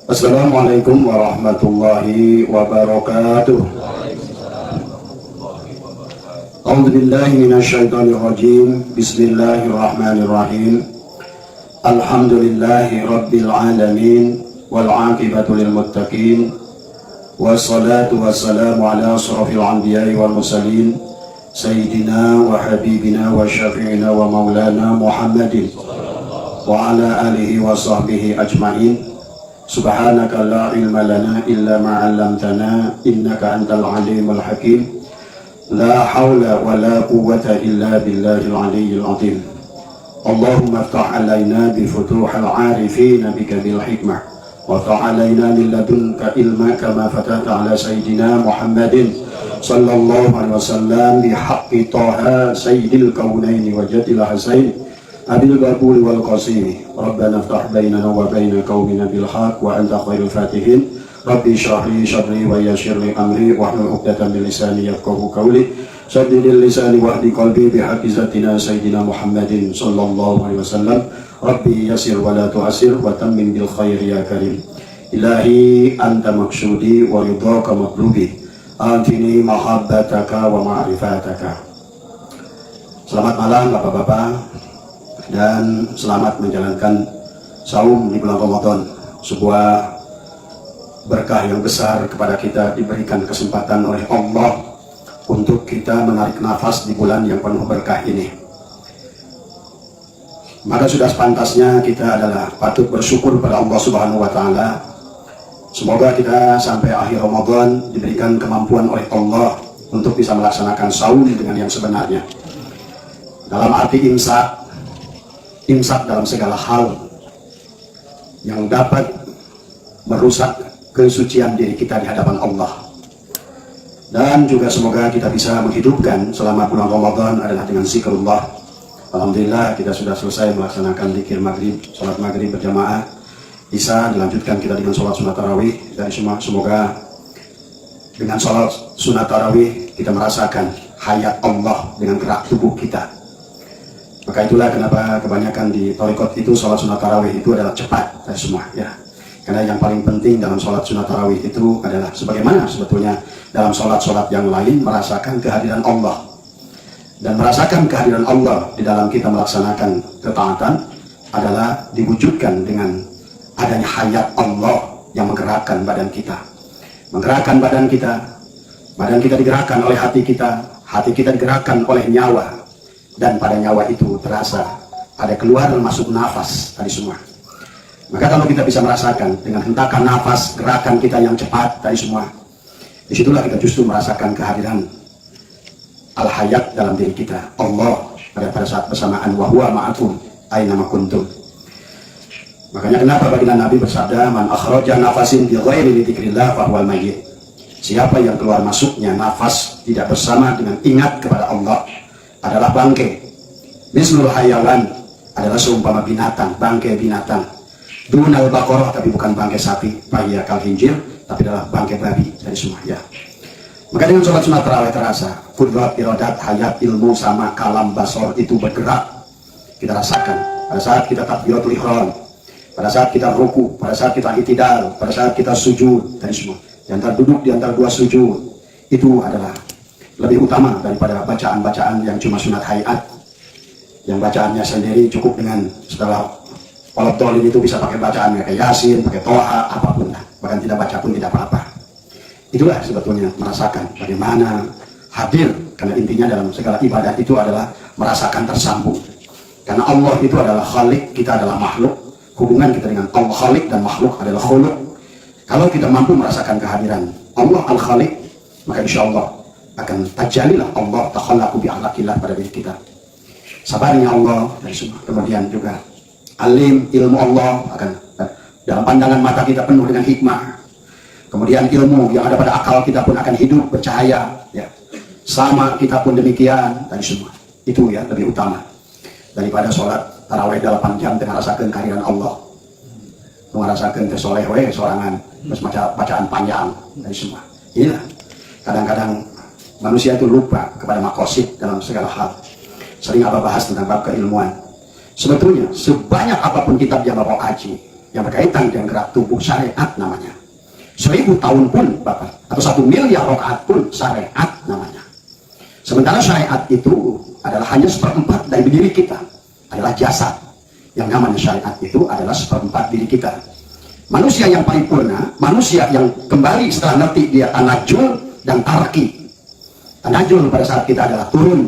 Assalamualaikum warahmatullahi wabarakatuh. A'udzubillahi minasyaitonirrajim. Bismillahirrahmanirrahim. Alhamdulillahi rabbil alamin wal 'aqibatu lil muttaqin. Wassalatu wassalamu ala asrofil anbiya'i wal mursalin sayyidina wa habibina wa syafi'ina wa maulana Muhammadin wa ala alihi wa sahbihi ajma'in. Subhanaka la ilma lana illa ma 'allamtana innaka antal alimul hakim. La haula wa la quwwata illa billahil aliyyil azim. Allahumma iftah alaina bi futuhil 'arifin bika bil hikmah wa ta'alaina min ladunka ilma kama fatata ala sayyidina Muhammadin sallallahu alaihi wasallam bi haqqi taha sayyidil kaunaini wa jadil hasain abil babul wal qasimi. Rabbana iftah bainana wa baina qaumina bil haqq wa anta khairul fatihin. Rabbi shrah li sadri wa yassir li amri wahlul 'uqdatam min lisani yafqahu qawli. Saddidil lisani wahdi qalbi bi haqqi zatina sayyidina Muhammadin sallallahu alaihi wasallam. Rabbi yassir wa la tu'assir wa tammim bil khair ya karim. Ilahi anta maksudi wa ridhaka matlubi. Atini mahabbataka wa ma'rifataka. Selamat malam Bapak-bapak, dan selamat menjalankan saum di bulan Ramadan, sebuah berkah yang besar kepada kita, diberikan kesempatan oleh Allah untuk kita menarik nafas di bulan yang penuh berkah ini. Maka sudah sepantasnya kita adalah patut bersyukur pada Allah Subhanahu wa Ta'ala. Semoga kita sampai akhir Ramadan diberikan kemampuan oleh Allah untuk bisa melaksanakan saum dengan yang sebenarnya, dalam arti imsak dalam segala hal yang dapat merusak kesucian diri kita di hadapan Allah. Dan juga semoga kita bisa menghidupkan selama bulan Ramadan adalah dengan zikrullah. Alhamdulillah kita sudah selesai melaksanakan zikir maghrib, sholat maghrib berjamaah. Isya dilanjutkan kita dengan sholat sunat tarawih. Dan semoga dengan sholat sunat tarawih kita merasakan hayat Allah dengan gerak tubuh kita. Maka itulah kenapa kebanyakan di thariqat itu sholat sunat tarawih itu adalah cepat dan semua ya. Karena yang paling penting dalam sholat sunat tarawih itu adalah sebagaimana sebetulnya dalam sholat-sholat yang lain merasakan kehadiran Allah. Dan merasakan kehadiran Allah di dalam kita melaksanakan ketaatan adalah diwujudkan dengan adanya hayat Allah yang menggerakkan badan kita. Menggerakkan badan kita digerakkan oleh hati kita digerakkan oleh nyawa. Dan pada nyawa itu terasa ada keluar dan masuk nafas tadi semua. Maka kalau kita bisa merasakan dengan hentakan nafas, gerakan kita yang cepat tadi semua, disitulah kita justru merasakan kehadiran al-hayat dalam diri kita, Allah pada saat bersamaan, wa huwa ma'akum aina ma kuntum. Makanya kenapa baginda Nabi bersabda, man akhraja nafasin bi ghairi dzikrillah fa huwal mayyit. Siapa yang keluar masuknya nafas tidak bersama dengan ingat kepada Allah adalah bangke. Mislul hayawan adalah seumpama binatang, bangke binatang. Dunal baqarah, tapi bukan bangke sapi, bahaya kal hinjir, tapi adalah bangke babi dari semua ya. Maka dengan sholat sunat tarawih terasa qudrat, iradat, hayat, ilmu sama kalam basor itu bergerak. Kita rasakan pada saat kita takbiratul ihram, pada saat kita ruku, pada saat kita i'tidal, pada saat kita sujud dari semua. Di antara duduk di antara dua sujud itu adalah lebih utama daripada bacaan-bacaan yang cuma sunat hayat, yang bacaannya sendiri cukup dengan setelah walau dolin itu bisa pakai bacaan kayak Yasin, pakai Toha, apapun lah, bahkan tidak baca pun tidak apa-apa. Itulah sebetulnya merasakan bagaimana hadir, karena intinya dalam segala ibadah itu adalah merasakan tersambung. Karena Allah itu adalah khalik, kita adalah makhluk. Hubungan kita dengan Allah khalik dan makhluk adalah khuluk. Kalau kita mampu merasakan kehadiran Allah al-khalik, maka insya Allah akan tajalilah Allah takhallaqu bi akhlaqillah pada diri kita. Sabarnya Allah dari semua. Kemudian juga alim, ilmu Allah akan dalam pandangan mata kita penuh dengan hikmah. Kemudian ilmu yang ada pada akal kita pun akan hidup bercahaya ya. Sama kita pun demikian dari semua. Itu ya lebih utama daripada sholat tarawih 8 jam dengan rasakan kehadiran Allah. Merasakan kesolehe sorangan terus bacaan panjang dari semua. Inilah kadang-kadang manusia itu lupa kepada makosid dalam segala hal. Sering apa bahas tentang bab keilmuan. Sebetulnya sebanyak apapun kitab yang Bapak kaji, yang berkaitan dengan gerak tubuh syariat namanya. 1000 tahun pun Bapak, atau 1 miliar rakaat pun syariat namanya. Sementara syariat itu adalah hanya 1/4 dari diri kita, adalah jasad. Yang namanya syariat itu adalah 1/4 diri kita. Manusia yang paripurna, manusia yang kembali setelah ngerti dia tanajul dan tarki. Tanajul pada saat kita adalah turun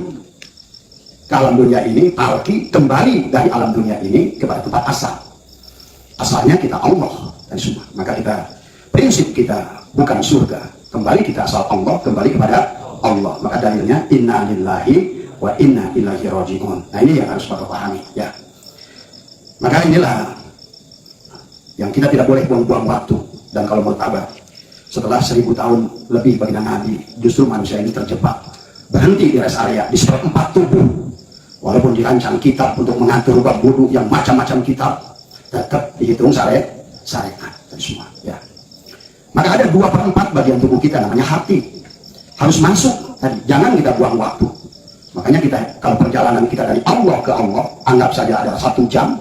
ke alam dunia ini, tarki kembali dari alam dunia ini kepada tempat asal. Asalnya kita Allah dan semua. Maka kita, prinsip kita bukan surga, kembali kita asal Allah, kembali kepada Allah. Maka dalilnya inna lillahi wa inna ilaihi raji'un. Nah ini yang harus Bapak pahami ya. Maka inilah yang kita tidak boleh buang-buang waktu. Dan kalau menurut Abah, setelah 1000 tahun lebih baginda Nabi, justru manusia ini terjebak, berhenti di rest area, di 1/4 tubuh. Walaupun dirancang kitab untuk mengatur bab wudu yang macam-macam kitab, tetap dihitung syariat dan semua ya. Maka ada 2/4 bagian tubuh kita namanya hati, harus masuk tadi, jangan kita buang waktu. Makanya kita, kalau perjalanan kita dari Allah ke Allah, anggap saja ada 1 jam.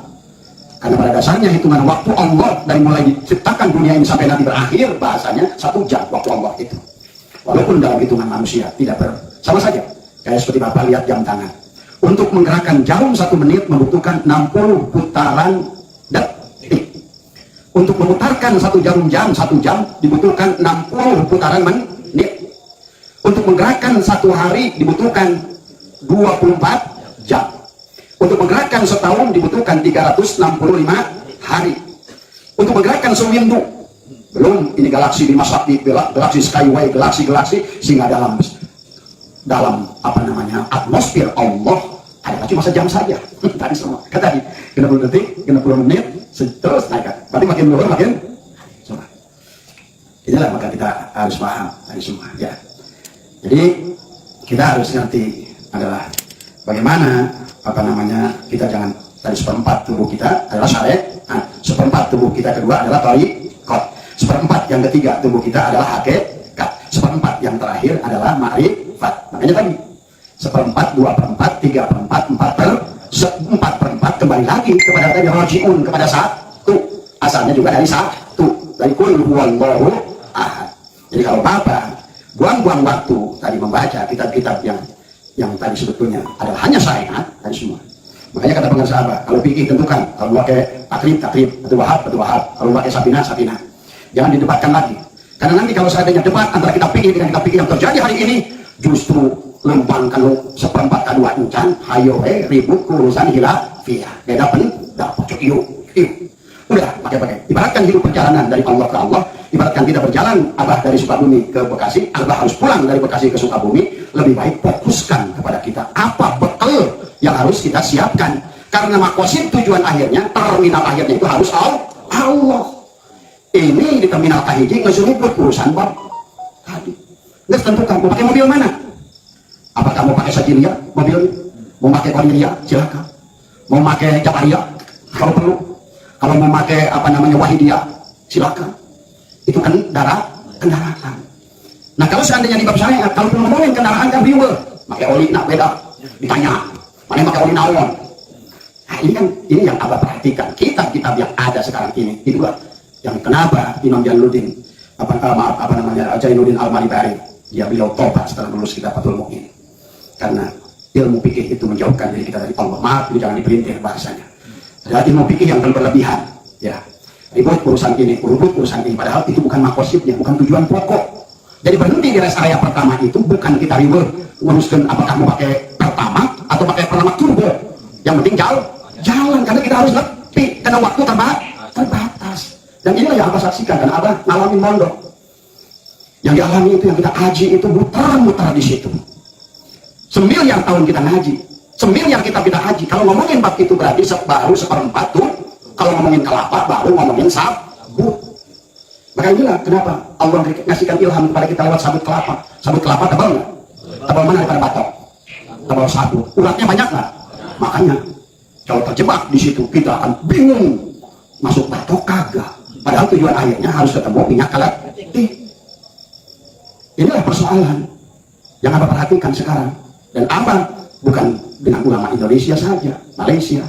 Karena pada dasarnya hitungan waktu Allah dari mulai diciptakan dunia ini sampai nanti berakhir, bahasanya 1 jam waktu Allah itu. Walaupun dalam hitungan manusia tidak sama saja. Kayak seperti Bapak lihat jam tangan. Untuk menggerakkan jarum 1 menit membutuhkan 60 putaran detik. Untuk memutarkan 1 jarum jam 1 jam dibutuhkan 60 putaran menit. Untuk menggerakkan 1 hari dibutuhkan 24 jam. Untuk menggerakkan setahun dibutuhkan 365 hari. Untuk menggerakkan seminggu, belum ini galaksi di masa di galaksi Skyway, galaksi sehingga dalam apa namanya atmosfer Allah ada cuma sejam saja. Tadi semua kata tadi 60 detik, 60 menit, terus naik. Berarti makin luar makin semua. Inilah maka kita harus paham tadi semua ya. Jadi kita harus ngerti adalah bagaimana apa namanya, kita jangan tadi 1/4 tubuh kita adalah syariat, 1/4 tubuh kita kedua adalah thariqat, 1/4 yang ketiga tubuh kita adalah hakikat, 1/4 yang terakhir adalah ma'rifat. Makanya tadi 1/4, 2/4, 3/4, 4/4 kembali lagi kepada tadi raji'un, kepada 1. Asalnya juga dari 1, dari qul huwallahu ahad. Jadi kalau Bapak buang-buang waktu tadi membaca kitab-kitab yang tadi sebetulnya adalah hanya syariat dan semua. Makanya kata pengarang sahabat, kalau fikih tentukan, kalau pakai takrib, atau wahab, kalau pakai sabina. Jangan didebatkan lagi. Karena nanti kalau seandainya debat antara kitab fikih dengan kitab fikih yang terjadi hari ini, justru lempang kalau 1/4 kedua encan, hayo ribut urusan hilafiyah. Beda pendapat, yuk. Udah pakai. Ibaratkan hidup perjalanan dari Allah ke Allah, ibaratkan kita berjalan, Abah dari Sukabumi ke Bekasi, Abah harus pulang dari Bekasi ke Sukabumi. Lebih baik fokuskan kepada kita apa bekal yang harus kita siapkan, karena makosid tujuan akhirnya, terminal akhirnya itu harus Allah. Ini di terminal kahiji ngesuruput urusan bab tadi. Nggak tentukan mau pakai mobil mana, apa kamu pakai Sajilia mobilnya, mau pakai Koniria silakan, mau pakai Japaria kalau perlu, kalau mau pakai apa namanya Wahidia silakan, itu kan kendaraan. Nah kalau seandainya di bab syariat, kalau ngomongin kendaraan kan riweuh, pakai oli nak beda, ditanya mana pakai oli naon. Nah ini yang Abah perhatikan, kitab-kitab yang ada sekarang ini, itulah yang kenapa Imam Jainuddin Jainuddin Al-Malibari, beliau tobat setelah lulus kitab Fathul Mu'in, karena ilmu fikih itu menjauhkan diri kita dari Allah. Maaf, ini jangan dipelintir bahasanya. Ada ilmu fikih yang berlebihan, ya ribut urusan ini, padahal itu bukan makosidnya, bukan tujuan pokok. Jadi berhenti di rest area pertama itu bukan kita ribut nguruskan apakah mau pakai pertama atau pakai pertama turbo. Yang penting jalan, karena kita harus lebih, karena waktu terbatas. Dan inilah yang Abah saksikan, dan Abah ngalamin mondok. Yang dialami itu, yang kita haji itu muter-muter di situ. 9 miliar tahun kita ngaji, 9 miliar kita haji. Kalau ngomongin bab itu berarti baru 1/4 tuh. Kalau ngomongin kelapa baru ngomongin sabut. Maka inilah kenapa Allah ngasihkan ilham kepada kita lewat sabut kelapa. Sabut kelapa tebal nggak? Tebal mana daripada batok? Tebal sabut. Uratnya banyak nggak? Makanya kalau terjebak di situ kita akan bingung. Masuk batok kagak. Padahal tujuan akhirnya harus ketemu minyak kalat. Inilah persoalan yang Abah perhatikan sekarang. Dan Abah bukan dengan ulama Indonesia saja, Malaysia,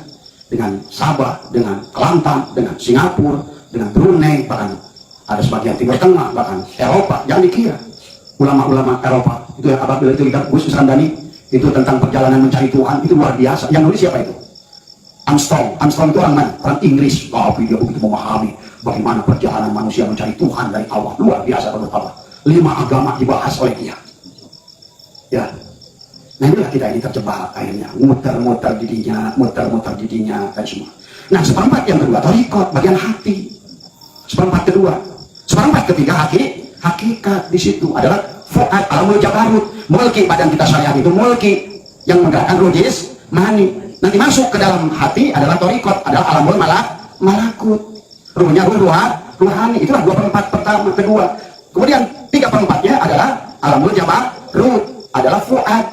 dengan Sabah, dengan Kelantan, dengan Singapura, dengan Brunei, bahkan ada sebagian Timur Tengah, bahkan Eropa. Jangan dikira ulama-ulama Eropa itu yang apabila itu lihat Gus Sandani itu tentang perjalanan mencari Tuhan itu luar biasa. Yang nulis siapa itu? Armstrong itu orang mana? Orang Inggris. Tapi dia begitu memahami bagaimana perjalanan manusia mencari Tuhan dari Allah. Luar biasa menurut Allah. 5 agama dibahas oleh dia. Ya. Nah inilah kita ini terjebak akhirnya. Muter-muter didinya, dan semua. Nah seperempat yang kedua, thariqat, bagian hati. Seperempat kedua. Seperempat ketiga, hakikat di situ adalah fuad, alamul jabarut. Mulki, badan kita syariat itu mulki. Yang menggerakkan ruh mani. Nanti masuk ke dalam hati adalah thariqat, adalah alamul malakut. Ruhnya ruhani. Itulah 2/4 pertama, kedua. Kemudian 3/4-nya adalah alamul jabarut, adalah fuad.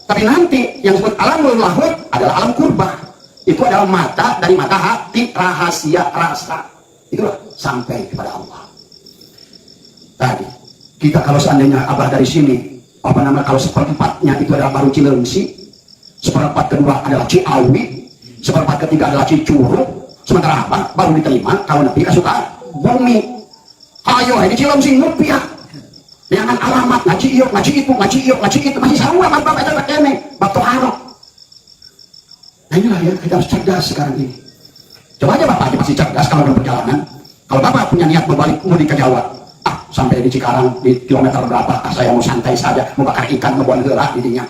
Tapi nanti yang disebut alamul lahut adalah alam kurbah. Itu adalah mata, dari mata hati, rahasia, rasa. Itulah sampai kepada Allah. Tadi kita kalau seandainya Abah dari sini, kalau seperempatnya itu adalah baru Cilengsi, seperempat kedua adalah Ciawi, seperempat ketiga adalah Cicurug, sementara Abah baru diterima kalau Nabi kasuka bumi. Ayo ini Cilengsi ngupiah. Jangan alamat ngaji iuk, ngaji itu masih sama apa baca kene bab toharok. Nah inilah ya, kita harus cerdas sekarang ini. Coba aja Bapak masih cerdas kalau dalam perjalanan. Kalau Bapak punya niat berbalik mudik ke Jawa, sampai di Cikarang di kilometer berapa, saya mau santai saja, mau bakar ikan, mau buat gerak intinya.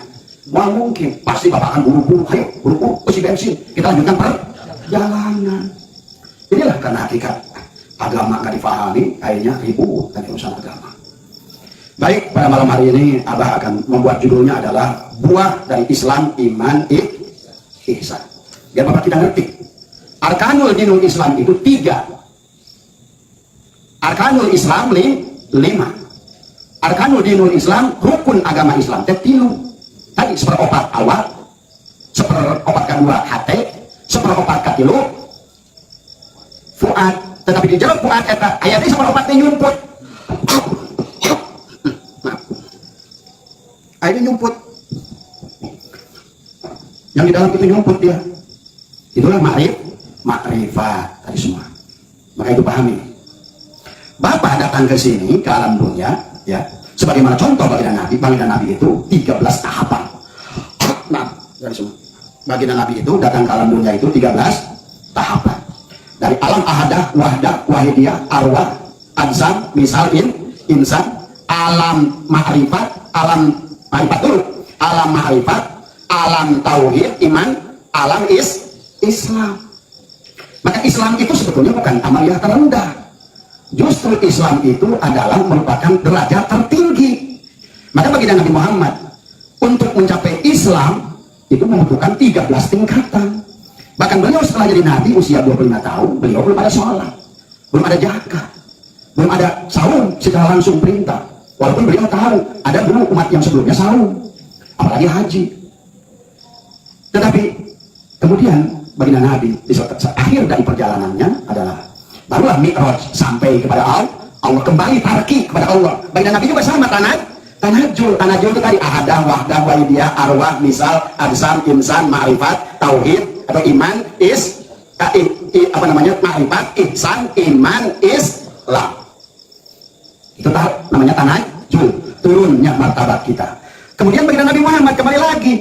Wah mungkin, pasti Bapak akan buru-buru, ayo buru-buru isi bensin, kita lanjutkan perjalanan. Inilah karena hakikat agama nggak difahami, akhirnya ribut dan urusan agama. Baik, pada malam hari ini Abah akan membuat judulnya adalah buah dari Islam, iman, ihsan. Biar Bapak kita ngerti. Arkanul dinul Islam itu 3. Arkanul Islam 5. Arkanul dinul Islam, rukun agama Islam 3. Tadi seperopat awal, seperopat kedua hati, seperopat katilu fuad. Tetapi di dalam fuad kata ayatnya seperempatnya nyumput. Akhirnya nyumput. Yang di dalam itu nyumput dia. Itulah makrifat tadi semua. Maka itu pahami. Bapak datang ke sini ke alam dunia, ya, sebagaimana contoh baginda Nabi itu 13 tahapan. Nah, dari semua. Baginda Nabi itu datang ke alam dunia itu 13 tahapan. Dari alam ahadah, wahdah, wahidiyah, arwah, adzam, misal, insan, alam ma'rifat, alam ma'rifat dulu, alam ma'rifat, alam tauhid, iman, alam Islam. Maka Islam itu sebetulnya bukan amaliyah terendah. Justru Islam itu adalah merupakan derajat tertinggi. Maka bagi Nabi Muhammad untuk mencapai Islam itu membutuhkan 13 tingkatan. Bahkan beliau setelah jadi Nabi usia 25 tahun, beliau belum ada sholat, belum ada zakat, belum ada saum secara langsung perintah. Walaupun beliau tahu ada dulu umat yang sebelumnya saum, apalagi haji. Tetapi kemudian baginda Nabi di akhir dari perjalanannya adalah barulah Mi'raj, sampai kepada Allah, kembali tarki kepada Allah. Baginda Nabi juga sama tanajul itu tadi ahadah, wahdah, wahidiyah, arwah, misal, adzam, insan, ma'rifat, tauhid atau iman, ma'rifat, ihsan, iman, Islam. Itu namanya tanajul, turunnya martabat kita. Kemudian baginda Nabi Muhammad kembali lagi.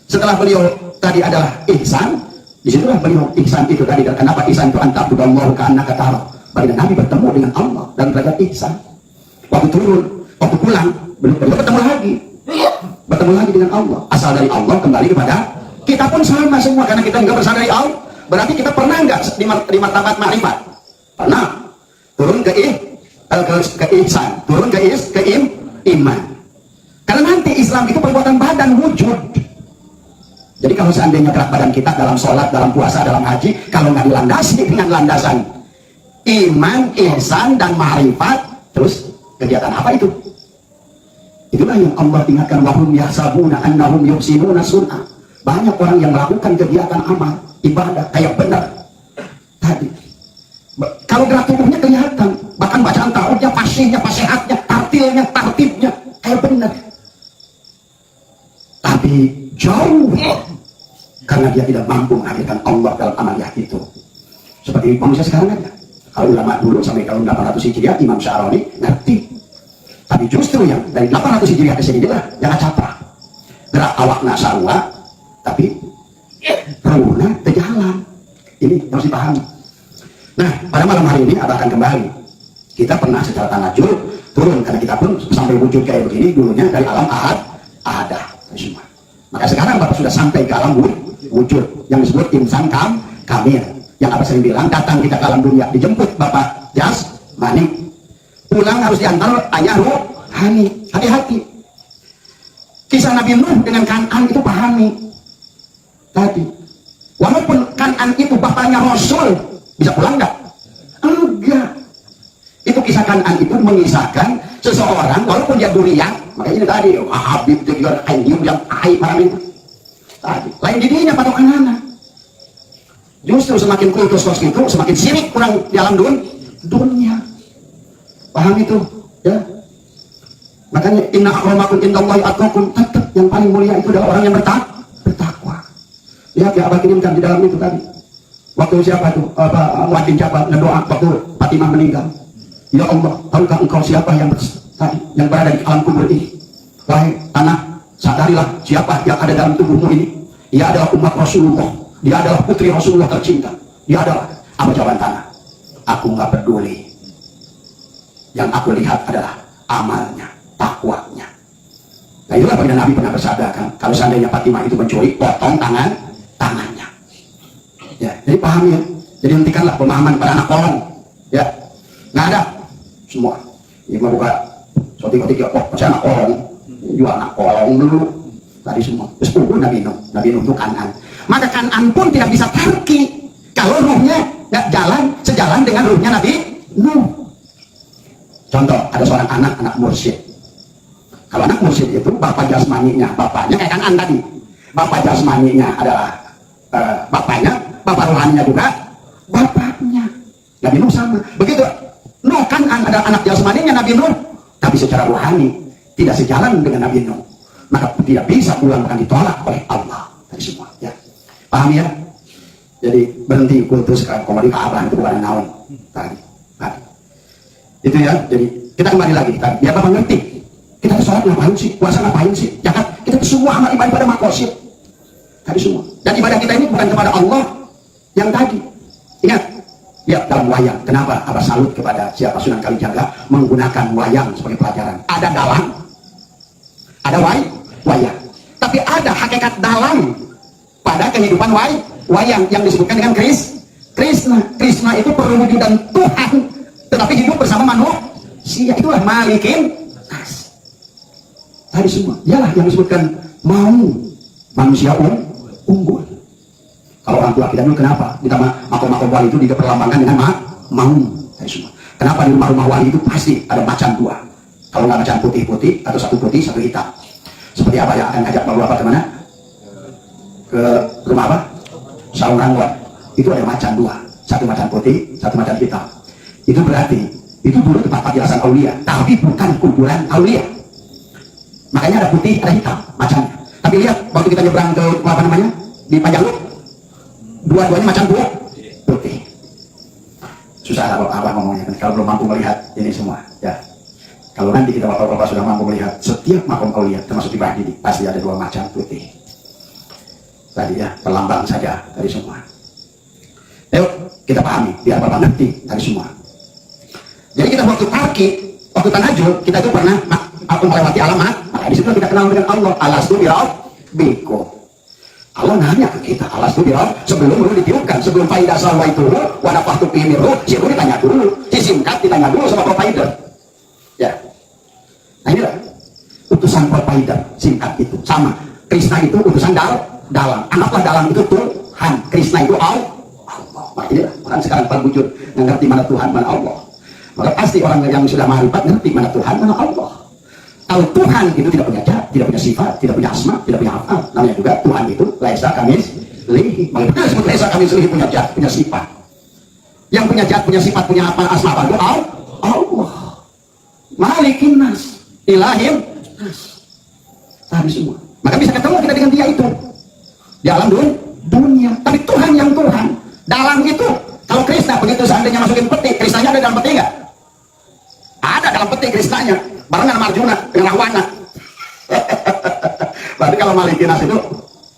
Setelah beliau tadi adalah ihsan, disitulah beliau ihsan itu tadi. Dan kenapa ihsan itu anta'budallaha ka'annaka tarahu? Baginda Nabi bertemu dengan Allah dan derajat ihsan. Waktu turun, waktu pulang, beliau bertemu lagi dengan Allah. Asal dari Allah kembali kepada kita pun sama semua, karena kita enggak berasal dari Allah. Berarti kita pernah enggak di martabat ma'rifat? Pernah. Turun ke ihsan, turun ke iman. Karena nanti Islam itu perbuatan badan, wujud. Jadi kalau seandainya gerak badan kita dalam sholat, dalam puasa, dalam haji, kalau nggak dilandasi dengan landasan iman, ihsan, dan ma'rifat, terus kegiatan apa itu? Itulah yang Allah ingatkan, wahum yahsabuna annahum yuhsinuna sun'a. Banyak orang yang melakukan kegiatan amal, ibadah, kayak benar. Tadi kalau gerak tubuhnya kelihatan, bahkan bacaan ta'awudnya, fasihnya, fasihatnya, tartilnya, tartibnya kayak benar. Tapi jauh, karena dia dia tidak mampu menghadirkan Allah dalam amaliyah itu. Seperti manusia sekarang aja. Kalau ulama dulu sampai tahun 800 Hijriah, Imam Syaroni ngerti. Tapi justru yang dari 800 Hijriah ke sini adalah yang caprah. Gerak awakna sarua, tapi ruhna terjalan. Ini harus dipahami. Nah, pada malam hari ini Abah akan kembali. Kita pernah secara tanajul turun, karena kita pun sampai wujud kayak begini dulunya dari alam ahadah semua. Maka sekarang Bapak sudah sampai ke alam wujud yang disebut insan kamil. Yang Abah sering bilang, datang kita ke alam dunia, dijemput Bapak jasmani, pulang harus diantar ayah ruhani. Hati-hati. Kisah Nabi Nuh dengan Kan'an itu pahami tadi. Walaupun Kan'an itu bapaknya Rasul, bisa pulang enggak? Enggak. Itu kisah Kan'an itu mengisahkan seseorang walaupun dia durian, makanya ini tadi Habib juga yang itu tadi lain dirinya patokan anak. Justru semakin kultus itu semakin sirik kurang di alam dunia. Paham itu ya? Makanya inna akramakum indallahi atqakum, tetap yang paling mulia itu adalah orang yang bertakwa. Lihat ya Abah kirimkan di dalam itu tadi. Waktu siapa itu? Muadzin siapa ngedoa waktu Fatimah meninggal. Ya Allah, tahukah engkau siapa yang berada di alam kubur ini? Wahai tanah, sadarilah siapa yang ada dalam tubuhmu ini. Ia adalah umat Rasulullah. Dia adalah putri Rasulullah tercinta. Dia adalah apa jawaban tanah? Aku nggak peduli. Yang aku lihat adalah amalnya, takwanya. Nah itulah baginda Nabi pernah bersabda kan, kalau seandainya Fatimah itu mencuri, potong tangannya. Ya, jadi paham ya. Jadi hentikanlah pemahaman pada anak kolong. Ya, nggak ada semua. Ini mah buka sotik-sotik ya, oh saya anak kolong, jual anak kolong dulu. Tadi semua. Terus Nabi Nuh itu Kan'an. Maka Kan'an pun tidak bisa tarki kalau ruhnya nggak sejalan dengan ruhnya Nabi Nuh. Contoh, ada seorang anak mursyid. Kalau anak mursyid itu bapak jasmaninya, bapaknya kayak Kan'an tadi. Bapak jasmaninya adalah bapaknya, bapak rohaninya juga bapaknya. Nabi Nuh sama. Begitu Nuh Kan'an adalah anak jasmaninya Nabi Nuh, tapi secara rohani tidak sejalan dengan Nabi Nuh. Maka tidak bisa pulang, akan ditolak oleh Allah dari semua. Ya, paham ya? Jadi berhenti kultus komodi Ka'bah itu bukan naon tadi. Itu ya. Jadi kita kembali lagi biar Bapak ngerti. Kita ke sholat ngapain sih? Puasa ngapain sih? Jangan kita semua amal ibadah pada makosid. Tadi semua. Dan ibadah kita ini bukan kepada Allah yang tadi. Ingat, lihat dalam wayang. Kenapa Abah salut kepada siapa Sunan Kalijaga menggunakan wayang sebagai pelajaran? Ada dalang, ada wayang. Tapi ada hakikat dalang pada kehidupan wayang yang disebutkan dengan Krishna. Krishna itu perwujudan Tuhan, tetapi hidup bersama manusia. Itulah malikin nas. Tadi semua. Dialah yang disebutkan mau manusia unggul. Kalau orang tua kita dulu kenapa? Kita makom-makom wali itu diperlambangkan dengan mau. Tadi semua. Kenapa di rumah-rumah wali itu pasti ada macan dua? Kalau nggak macan putih-putih atau satu putih satu hitam. Seperti apa yang akan ngajak Bapak kemana? Ke rumah apa? Saung Ranggon. Itu ada macan dua, satu macan putih, satu macan hitam. Itu berarti itu dulu tempat penjelasan aulia, tapi bukan kuburan aulia. Makanya ada putih, ada hitam macannya. Tapi lihat waktu kita nyebrang ke apa namanya di Panjalu, dua-duanya macan putih. Susah kalau Abah ngomongnya kalau belum mampu melihat ini semua. Ya. Kalau nanti kita bapak-bapak sudah mampu melihat setiap makom aulia termasuk di Bahdidi pasti ada dua macan putih. Tadi ya pelambang saja dari semua. Ayo kita pahami biar bapak ngerti dari semua. Jadi kita waktu tarki, waktu tanajul kita itu pernah aku melewati alamat, maka di situ kita kenal dengan Allah. Alastu birabbikum. Allah nanya ke kita, alastu birabbikum sebelum dulu ditiupkan, sebelum faidah salwa itu, wadafahtu fihi ruh, si ruh ditanya dulu, si singkat ditanya dulu sama provider. Ya. Nah inilah utusan provider singkat itu sama. Krishna itu utusan dalang. Anggaplah dalang itu Tuhan, Krishna itu Allah. Nah inilah orang sekarang terwujud ngerti mana Tuhan, mana Allah. Maka pasti orang yang sudah marifat ngerti mana Tuhan, mana Allah. Tahu Tuhan itu tidak punya zat, tidak punya sifat, tidak punya asma, tidak punya afal. Namanya juga Tuhan itu laisa kamislihi. Makanya disebut laisa kamislihi, punya zat, punya sifat. Yang punya zat, punya sifat, punya apa asma apa itu Allah. Malikin nas, ilahim nas. Tadi semua. Maka bisa ketemu kita dengan dia itu di alam dunia. dalam itu. Kalau Krishna begitu seandainya masukin peti, Krishnanya ada dalam peti nggak? Ada dalam peti Krishnanya, barengan sama Arjuna dengan Rahwana. Berarti kalau Malikinas itu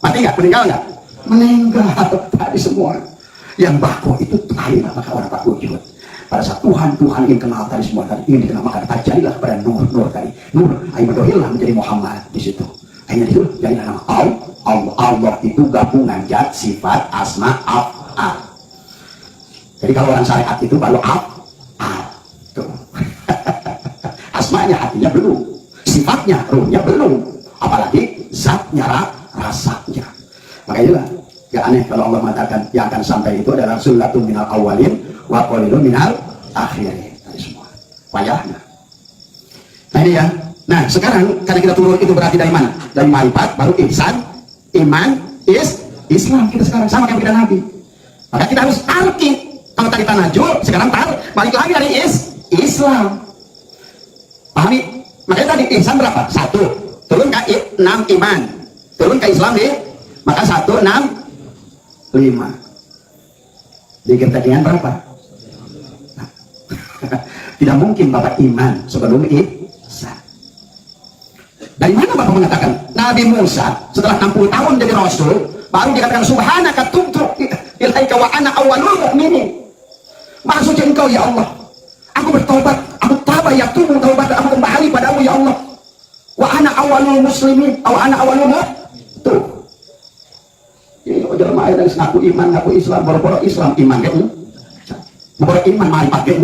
mati nggak? Meninggal nggak? Meninggal tadi semua. Yang baku itu tadi maka orang tak wujud. Pada saat Tuhan ingin kenal tadi semua tadi ingin dikenal, maka terjadilah kepada Nur tadi. Nur, ayo berdoalah menjadi Muhammad di situ. Akhirnya itu jadilah nama Allah itu gabungan zat, sifat, asma, af'al. Jadi kalau orang syariat itu baru af'al. Asmanya hatinya belum, sifatnya ruhnya belum, apalagi zatnya rasanya. Makanya gak aneh kalau Allah mengatakan yang akan sampai itu adalah sullatun minal awalin wa qalilun minal akhirin. Tadi semua wayahnya. Nah ini ya. Nah sekarang karena kita turun itu berarti dari mana? Dari ma'rifat, baru ihsan, iman, Islam. Kita sekarang sama kayak kita Nabi. Maka kita harus tarkib. Kalau tadi tanajul, sekarang balik lagi dari Islam. Pahami? Makanya tadi ihsan berapa? 1. Turun ke 6 iman. Turun ke Islam nih. Maka 1, 6, 5. Dikir tadian berapa? Nah. Tidak mungkin Bapak iman sebelum ihsan. Dari mana Bapak mengatakan Nabi Musa setelah 60 tahun jadi Rasul baru dikatakan subhanaka tubtu ilaika wa ana awwalul mu'minin. Maha suci Engkau ya Allah, aku bertobat, aku tabah ya tubuh taubat, aku kembali padamu ya Allah. Wa ana awwalul muslimin, wa ana awwalul tuh. Ini ujar ma'ay dari ngaku iman, ngaku Islam, boro-boro Islam iman kan? Boro iman ma'rifat kan?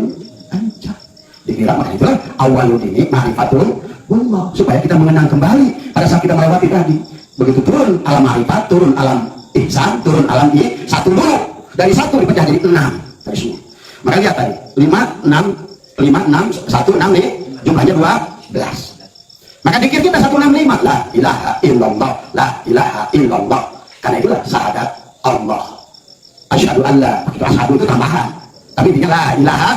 Dikira maka itulah awalul ini ma'rifatul Allah, supaya kita mengenang kembali pada saat kita melewati tadi. Begitu turun alam ma'rifat, turun alam ihsan, turun alam satu dulu. Dari 1 dipecah jadi 6 dari semua. Maka lihat tadi 5, 6, 1, 6 nih jumlahnya 12. Maka dikir kita 165 la ilaha illallah, la ilaha illallah. Karena itulah syahadat Allah. Asyhadu alla, itu asyhadu itu tambahan. Tapi dia la ilaha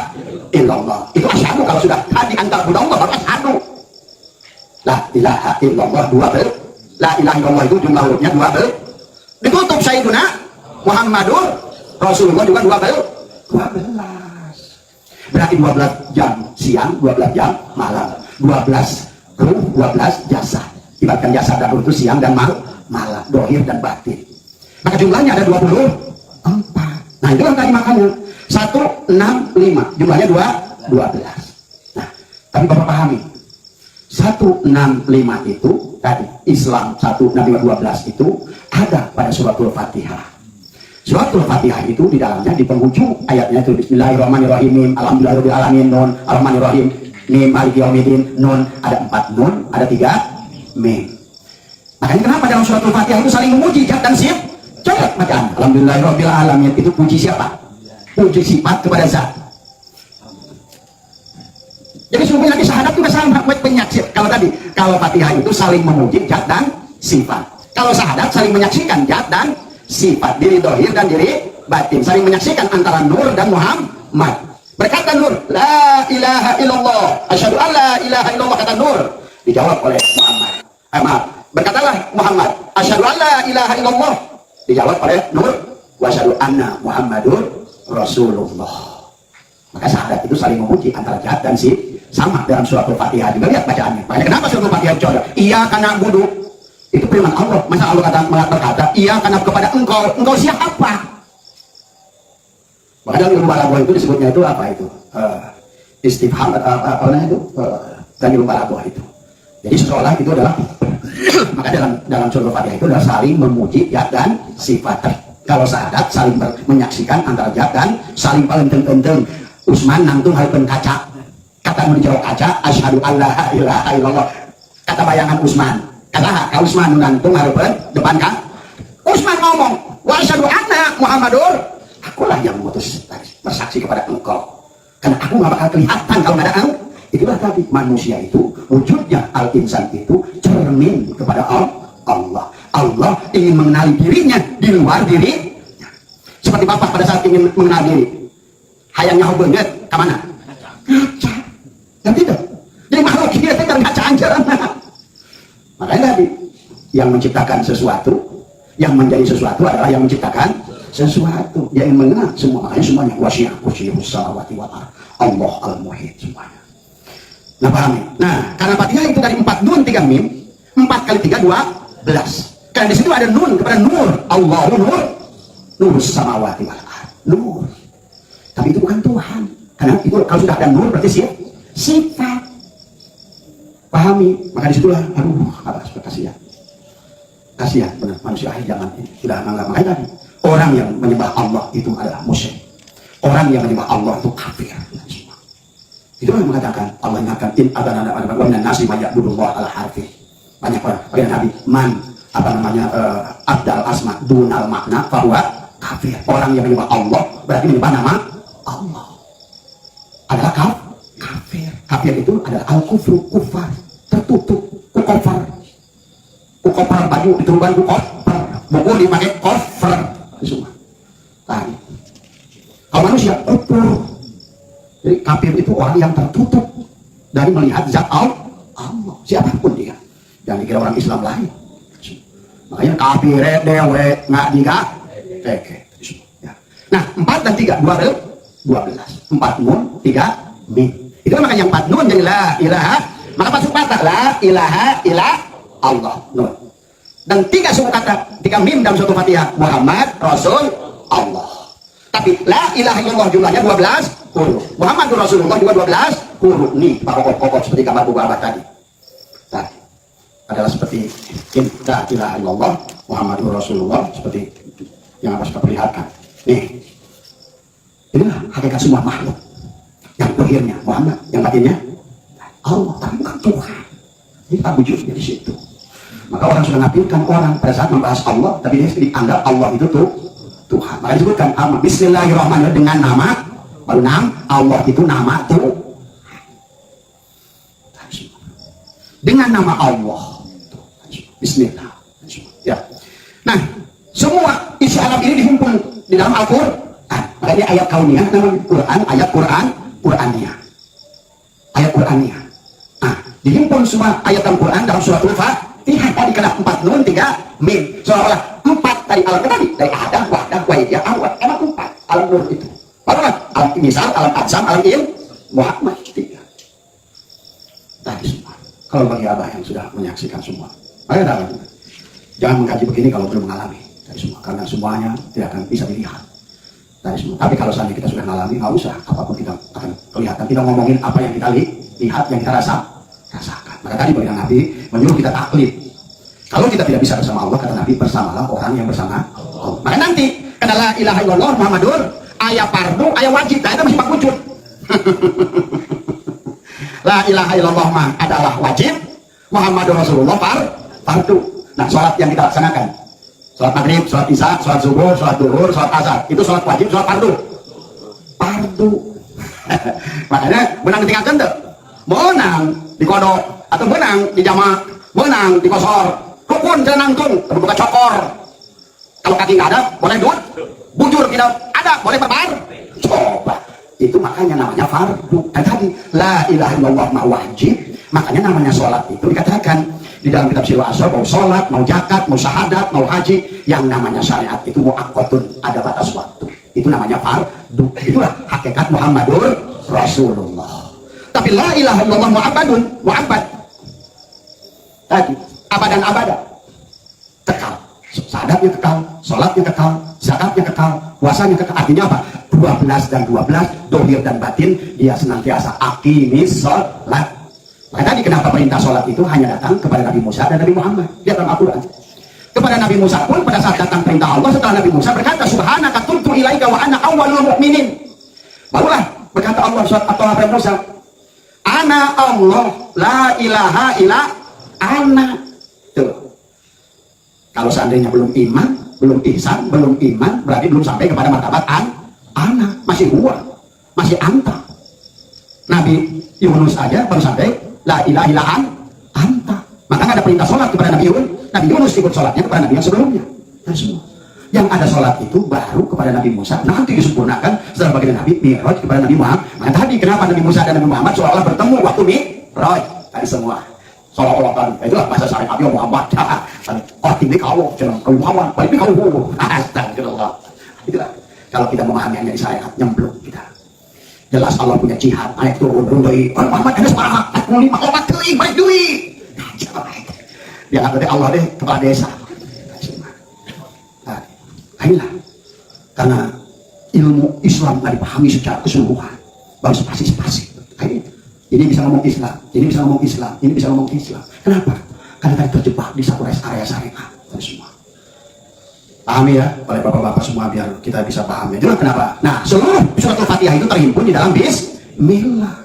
illallah. Itu asyhadu kalau sudah tadi antar budak Allah baru asyhadu. La ilaha illallah 12. La ilaha illallah itu jumlah hurufnya 12. Ditutup Sayyiduna Muhammadur Rasulullah juga 12. Berarti 12 jam siang, 12 jam malam, 12 ruh, 12 jasad. Ibaratkan jasad dan ruh itu siang dan malam, dohir dan batin. Maka jumlahnya ada 24. Nah itu yang tadi makanya 1, 6, 5 jumlahnya 12. Nah tapi Bapak pahami 1, 6, 5 itu tadi Islam 1, 6, 5, 12 itu ada pada suratul Fatihah. Suratul Fatihah itu di dalamnya di penghujung ayatnya itu Bismillahirrahmanirrahim, Alhamdulillahirabbil alamin, nun, Ar-Rahmanirrahim, mim, maliki yaumiddin, nun, ada 4 nun, ada 3 mim. Makanya kenapa dalam suratul Fatihah itu saling memuji zat dan sifat? Coba bacaan Alhamdulillahirabbil alamin itu puji siapa? Puji sifat kepada zat. Jadi sebenarnya nanti syahadat juga sama penyaksikan. Kalau Fatihah itu saling memuji zat dan sifat. Kalau syahadat saling menyaksikan zat dan sifat, diri dohir dan diri batin, saling menyaksikan antara Nur dan Muhammad. Berkata Nur, la ilaha illallah, asyhadu an la ilaha illallah, kata Nur. Dijawab oleh Muhammad. Maaf, berkatalah Muhammad, asyhadu an la ilaha illallah. Dijawab oleh Nur, wa asyhadu anna Muhammadur Rasulullah. Maka syahadat itu saling memuji antara zat dan sifat. Sama dalam surat Al-Fatihah juga, lihat bacaannya. Makanya kenapa surat Al-Fatihah itu ada? Iya karena budu. Itu firman Allah. Masa Allah berkata, iya karena kepada engkau siapa? Maka dalam ilmu balaghah itu disebutnya itu apa itu? Istifham apa namanya itu? Dan ilmu balaghah itu. Jadi seolah itu adalah maka dalam surah Al-Fatihah itu adalah saling memuji zat dan sifat. Kalau syahadat saling menyaksikan antara zat dan saling paling tenteng. Usman nangtung harapan kaca. Kata mau dijawab kaca, asyhadu an la ilaha illallah. Kata bayangan Usman. Kata Usman nangtung harapan depan kan. Usman ngomong, wa asyhadu anna Muhammadur, akulah yang mengutus bersaksi kepada engkau. Karena aku nggak bakal kelihatan kalau nggak ada engkau. Itulah tadi manusia itu wujudnya al-insan itu cermin kepada Allah. Allah ingin mengenali dirinya di luar diri. Seperti bapak pada saat ingin mengenal diri, hayangnya banget ke mana? Ngaca. Dan tidak. Jadi makhluk dia itu ngaca aja. Makanya tadi yang menciptakan sesuatu, yang menjadi sesuatu adalah yang menciptakan sesuatu. Dia ingin mengenal semua, makanya semuanya wasi'ah kursiyuhus samawati wal ardh. Allah al-muhit semuanya. Nah, pahami. Nah, karena Fatihah itu dari 4 nun 3 mim, 4 kali 3 12. Karena di situ ada nun kepada nur. Allahu nur, nurus samawati wal ardh. Nur. Tapi itu bukan Tuhan. Karena itu kalau sudah ada nur berarti sifat. Pahami. Maka disitulah, aduh, apa kasihan. Kasihan benar manusia jangan sudah menganggap. Makanya tadi orang yang menyembah Allah itu adalah musyrik. Orang yang menyembah Allah itu kafir. Itu yang mengatakan Allah ingatkan in adana wa minan nasi may ya'budullah ala harfi. Banyak orang bagi Nabi man abdal asma dunal makna bahwa kafir. Orang yang menyembah Allah berarti menyembah nama Allah. Adalah kafir. Kafir itu adalah al-kufru, kufar, tertutup, kufar. Kufar baju dituruban kufar, buku dipakai kufar. Semua. Tadi. Kalau manusia kufur. Jadi kafir itu orang yang tertutup dari melihat zat Allah. Siapapun dia. Jangan dikira orang Islam lain. Makanya kafir dewe nggak dikake. Ya. Nah 4 dan 3 12. 4 nun 3 mim. Itu makanya yang 4 nun jadi la ilaha. Maka masuk kata la ilaha illa Allah. Nun. Dan 3 suku kata 3 mim dalam suatu Fatihah Muhammad Rasul Allah. Tapi la ilaha illallah jumlahnya 12 huruf. Muhammadur Rasulullah juga 12 huruf. Nih pokok-pokok seperti gambar buku abad tadi. Nah, adalah seperti la ilaha illallah Muhammadur Rasulullah seperti yang harus kita perlihatkan. Nih, inilah hakikat semua makhluk. Yang lahirnya Muhammad, yang batinnya Allah, tapi bukan Tuhan. Ini tak wujudnya di situ. Maka orang sudah ngapilkan orang pada saat membahas Allah, tapi dia dianggap Allah itu Tuhan. Maka disebutkan Bismillahirrahmanirrahim dengan nama baru Allah itu nama Tuhan. Dengan nama Allah. Bismillah. Ya. Nah, semua isi alam ini dihimpun di dalam Al-Qur'an. Makanya ayat kauniyah namanya Quran, ayat Qur'aniyah. Ayat Qur'aniyah. Nah, dihimpun semua ayat Al-Qur'an dalam surat Al-Fatihah tadi kena 4 nun 3 mim. Seolah-olah 4 dari alam tadi, dari Adam, Wahdah, Wahidiyah, Awad, emang 4 alam nur itu. Baru kan? Alam misal, alam ajam, alam ilm, Muhammad 3. Tadi semua. Kalau bagi abah yang sudah menyaksikan semua, makanya jangan mengkaji begini kalau belum mengalami tadi semua, karena semuanya tidak akan bisa dilihat tadi semua. Tapi kalau seandainya kita sudah mengalami, nggak usah apapun kita akan kelihatan. Kita ngomongin apa yang kita lihat, yang kita rasakan. Maka tadi bagi Nabi menyuruh kita taklid. Kalau kita tidak bisa bersama Allah, kata Nabi, bersamalah orang yang bersama Allah. Maka nanti karena la ilaha illallah Muhammadur ayat fardu, ayat wajib, nah itu masih pak wujud. La ilaha illallah adalah wajib, Muhammadur Rasulullah fardu. Nah, sholat yang kita laksanakan, sholat maghrib, sholat isya, sholat zuhur, sholat duhur, sholat asar, itu sholat wajib, sholat fardu. Makanya menang ditinggalkan tuh, menang di kodok atau menang di jamaah, menang di kosor, rukun jangan nangtung, buka cokor. Kalau kaki nggak ada, boleh duduk. Bujur tidak ada, boleh berbar. Coba. Itu makanya namanya fardu. Dan tadi la ilaha illallah wajib. Makanya namanya sholat itu dikatakan di dalam kitab Sirah Asar, mau sholat, mau zakat, mau syahadat, mau haji, yang namanya syariat itu muaqqatun, ada batas waktu. Itu namanya fardu. Itulah hakikat Muhammadur Rasulullah. Tapi la ilaha illallah mu'abbad. Tadi abadan abada. Kekal. Syahadatnya kekal, sholatnya kekal, zakatnya kekal, puasanya kekal. Artinya apa? 12 dan 12, dohir dan batin, dia senantiasa aqimis sholat. Maka tadi kenapa perintah sholat itu hanya datang kepada Nabi Musa dan Nabi Muhammad di dalam Al-Quran. Kepada Nabi Musa pun pada saat datang perintah Allah, setelah Nabi Musa berkata subhanaka tubtu ilaika wa ana awwalul mu'minin. Barulah berkata Allah surat At-Taha pada Musa, ana Allah la ilaha illa ana. Tuh. Kalau seandainya belum iman, belum ihsan, belum iman, berarti belum sampai kepada martabat ana, masih huwa, masih anta. Nabi Yunus aja baru sampai la ilaha illa anta. Maka nggak ada perintah sholat kepada Nabi Yunus. Nabi Yunus ikut sholatnya kepada Nabi yang sebelumnya. Dan semua yang ada sholat itu baru kepada Nabi Musa, nanti disempurnakan setelah baginda Nabi Mi'raj kepada Nabi Muhammad. Maka tadi kenapa Nabi Musa dan Nabi Muhammad seolah-olah bertemu waktu Mi'raj tadi semua. Seolah-olah tadi, itulah bahasa syariat Nabi Muhammad. Oh ini kau, jangan kau Muhammad, baik ini kau. Astagfirullah. Itulah kalau kita memahami hanya di syariat, nyemplung kita. Jelas Allah punya jihad, ayat turun dari Muhammad ada separah, 45 orang kering, baik duit. Ya ada Allah deh, kepala desa. Nah, inilah karena ilmu Islam nggak dipahami secara keseluruhan, baru spasi-spasi. Ini bisa ngomong Islam, ini bisa ngomong Islam, ini bisa ngomong Islam. Kenapa? Karena tadi terjebak di satu rest area syariat tadi semua. Pahami ya, oleh bapak-bapak semua biar kita bisa paham. Itulah kenapa. Nah, seluruh surat Al-Fatihah itu terhimpun di dalam Bismillah.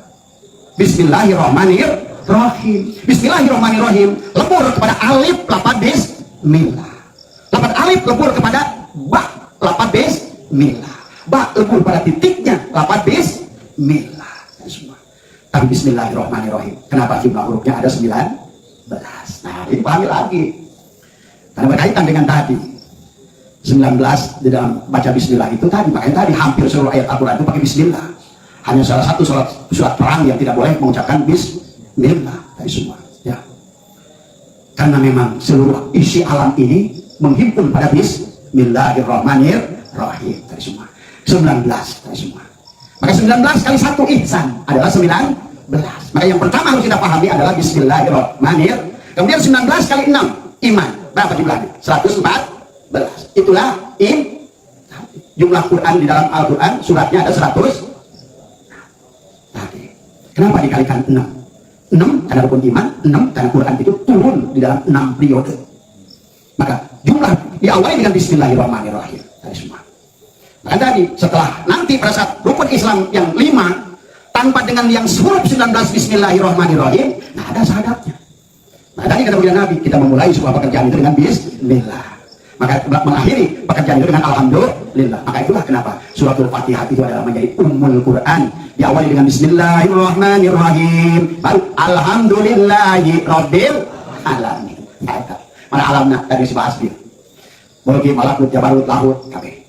Bismillahirrahmanirrahim. Bismillahirrahmanirrahim. Lebur kepada alif lafaz Bismillah. Lafaz alif lebur kepada ba lafaz Bismillah. Ba lebur pada titiknya lafaz Bismillah. Semua. Tapi Bismillahirrahmanirrahim. Kenapa jumlah hurufnya ada 19? Nah, ini pahami lagi. Karena berkaitan dengan tadi 19 di dalam baca bismillah itu tadi, makanya tadi hampir seluruh ayat Al-Quran itu pakai bismillah. Hanya salah satu surat perang yang tidak boleh mengucapkan bismillah dari semua ya. Karena memang seluruh isi alam ini menghimpun pada bismillahirrahmanirrahim dari semua. 19 dari semua. Maka 19 kali 1 ihsan adalah 19. Maka yang pertama harus kita pahami adalah bismillahirrahmanirrahim. Kemudian 19 kali 6 iman. Berapa jumlahnya? 114. Itulah jumlah Quran di dalam Al-Quran, suratnya ada 100. Kenapa dikalikan 6? 6 karena rukun iman, 6 karena Quran itu turun di dalam 6 periode. Maka jumlah diawali dengan bismillahirrahmanirrahim dari semua. Maka tadi setelah nanti pada saat rukun Islam yang 5 tanpa dengan yang huruf 19 bismillahirrahmanirrahim, nah ada syahadatnya. Nah tadi kata Nabi, kita memulai sebuah pekerjaan itu dengan bismillah. Maka mengakhiri pekerjaan itu dengan alhamdulillah. Maka itulah kenapa suratul Fatihah itu adalah menjadi ummul Quran. Diawali dengan bismillahirrahmanirrahim, baru alhamdulillahi rabbil alamin. Mana alamnya dari sifat asli. Mulki malakut jabarut lahut kabeh.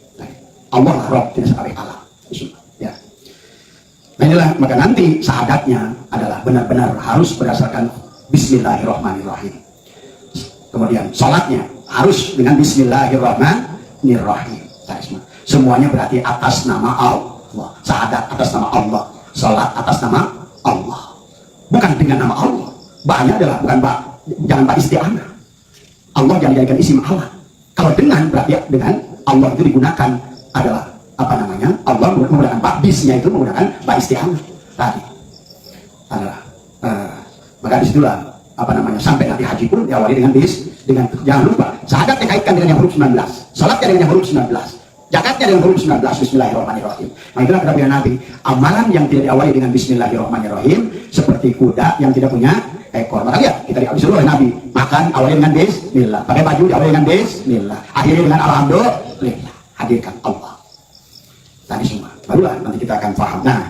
Allah Rabb tidak sekali alam. Ya. Nah inilah maka nanti syahadatnya adalah benar-benar harus berdasarkan bismillahirrahmanirrahim. Kemudian sholatnya harus dengan bismillahirrahmanirrahim. Semuanya berarti atas nama Allah. Syahadat atas nama Allah. Sholat atas nama Allah. Bukan dengan nama Allah. Ba-nya adalah bukan ba. Jangan ba isti'anah. Allah jangan dijadikan isim Allah. Kalau dengan berarti dengan Allah itu digunakan adalah apa namanya? Allah menggunakan ba. Bisnya itu menggunakan ba isti'anah. Tadi adalah maka disitulah apa namanya sampai nanti haji pun diawali dengan jangan lupa syahadat dikaitkan dengan yang huruf 19, salatnya dengan yang huruf 19, zakatnya dengan huruf 19, bismillahirrahmanirrahim. Nah itulah kata Nabi, amalan yang tidak diawali dengan bismillahirrahmanirrahim seperti kuda yang tidak punya ekor. Maka lihat kita disuruh oleh Nabi makan awali dengan bismillah, pakai baju diawali dengan bismillah, akhiri dengan alhamdulillah, hadirkan Allah tadi semua, barulah nanti kita akan paham. Nah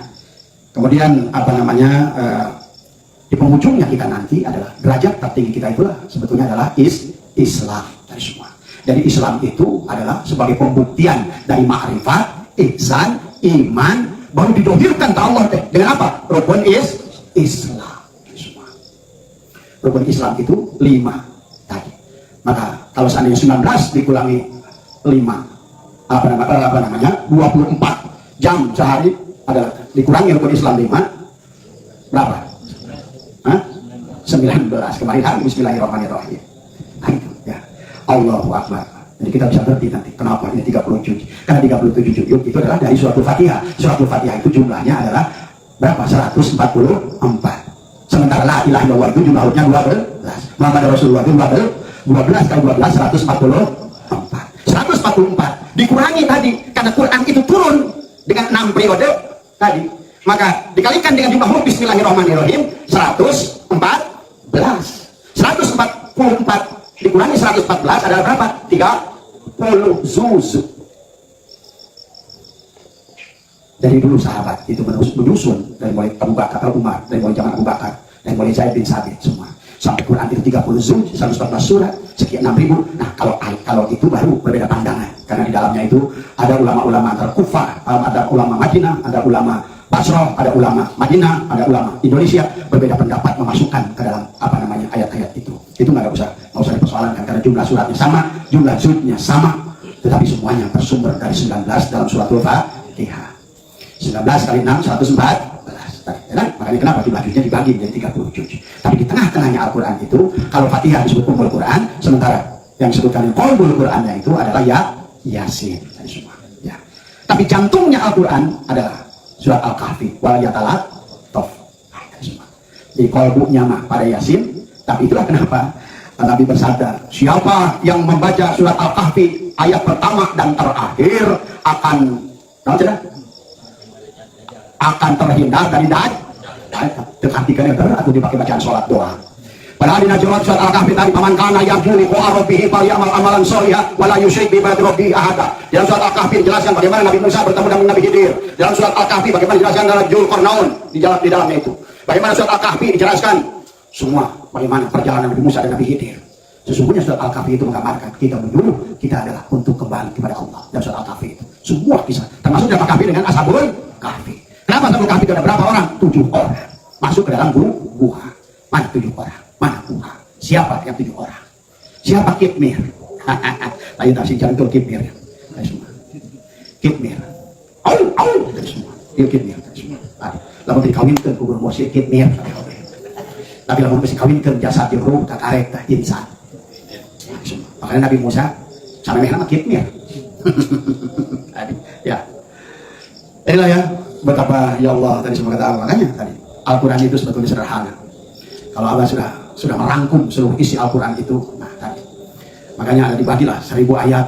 kemudian apa namanya di penghujungnya kita nanti adalah derajat tertinggi kita itulah sebetulnya adalah Islam dari semua. Jadi Islam itu adalah sebagai pembuktian dari ma'rifat, ihsan, iman, baru didohirkan ke Allah dengan apa? Rukun Islam dari semua. Rukun Islam itu 5 tadi. Maka kalau seandainya 19 dikurangi 5 apa namanya 24 jam sehari adalah dikurangi rukun Islam 5 berapa? 19 kemarin hari bismillahirrahmanirrahim. Nah itu ya. Allahu Akbar. Jadi kita bisa ngerti nanti kenapa ini 37. Karena 37 juz itu adalah dari suratul Fatihah. Suratul Fatihah itu jumlahnya adalah berapa? 144. Sementara la ilaha illallah itu jumlahnya 12. Muhammad Rasulullah itu 12 kali 12 144. 144 dikurangi tadi karena Quran itu turun dengan 6 periode tadi. Maka dikalikan dengan jumlah huruf bismillahirrahmanirrahim 114. 144 dikurangi 114 adalah berapa? 30 juz. Dari dulu sahabat itu menyusun dari mulai Abu Bakar Umar, dari mulai zaman Abu Bakar, dari mulai Zaid bin Sabit semua sampai Quran itu 30 juz, 114 surat, sekian 6.000. Nah kalau itu baru berbeda pandangan karena di dalamnya itu ada ulama-ulama antara Kufah, ada ulama Madinah, ada ulama Basrah, ada ulama Madinah, ada ulama Indonesia, berbeda pendapat memasukkan ke dalam apa namanya ayat-ayat itu. Itu nggak usah dipersoalkan karena jumlah suratnya sama, jumlah juznya sama, tetapi semuanya bersumber dari 19 dalam suratul Fatihah. 19 kali 6 114. Ya, makanya kenapa jumlah juznya dibagi menjadi 30 juz. Tapi di tengah-tengahnya Al-Quran itu, kalau Fatihah disebut Ummul Quran, sementara yang disebutkan Qalbul Qurannya itu adalah Yasin. Semua. Ya. Tapi jantungnya Al-Quran adalah surat Al-Kahfi, wal yatalat tof. Jadi qalbunya mah pada Yasin. Tapi itulah kenapa Nabi bersabda, siapa yang membaca surat Al-Kahfi ayat pertama dan terakhir akan terhindar dari terhatikan atau dipakai bacaan sholat doa. Padahal di Najm surat Al-Kahfi tadi, paman kana yarju liqa rabbih falyamal amalan sholihan wala yusyrik bi ibadati rabbih ahada. Dalam surat Al-Kahfi dijelaskan bagaimana Nabi Musa bertemu dengan Nabi Khidir. Dalam surat Al-Kahfi bagaimana dijelaskan dalam Dzulqarnain di dalamnya itu. Bagaimana surat Al-Kahfi dijelaskan semua bagaimana perjalanan Nabi Musa dan Nabi Khidir. Sesungguhnya surat Al-Kahfi itu menggambarkan kita menyuruh kita adalah untuk kembali kepada Allah. Dalam surat Al-Kahfi itu semua kisah, termasuk dalam Al-Kahfi dengan Ashabul Kahfi. Kenapa Ashabul Kahfi itu ada berapa orang? 7 orang masuk ke dalam gua. Mana 7 orang? Mana gua? Siapa yang 7 orang? Siapa Kitmir? Lain tak sih jantung Kitmir. Kitmir. Au. Itu Kitmir. Lalu dikawinkan kubur Moshe Kitmir. Tapi lalu mesti kawinkan jasa di ruh tak karek tak insan. Makanya Nabi Musa cara mereka sama Kitmir. Ya. Inilah ya betapa ya Allah tadi semua kata makanya tadi Al-Quran itu sebetulnya sederhana. Kalau Abah sudah merangkum seluruh isi Al-Quran itu, nah tadi makanya ada dibagilah 1000 ayat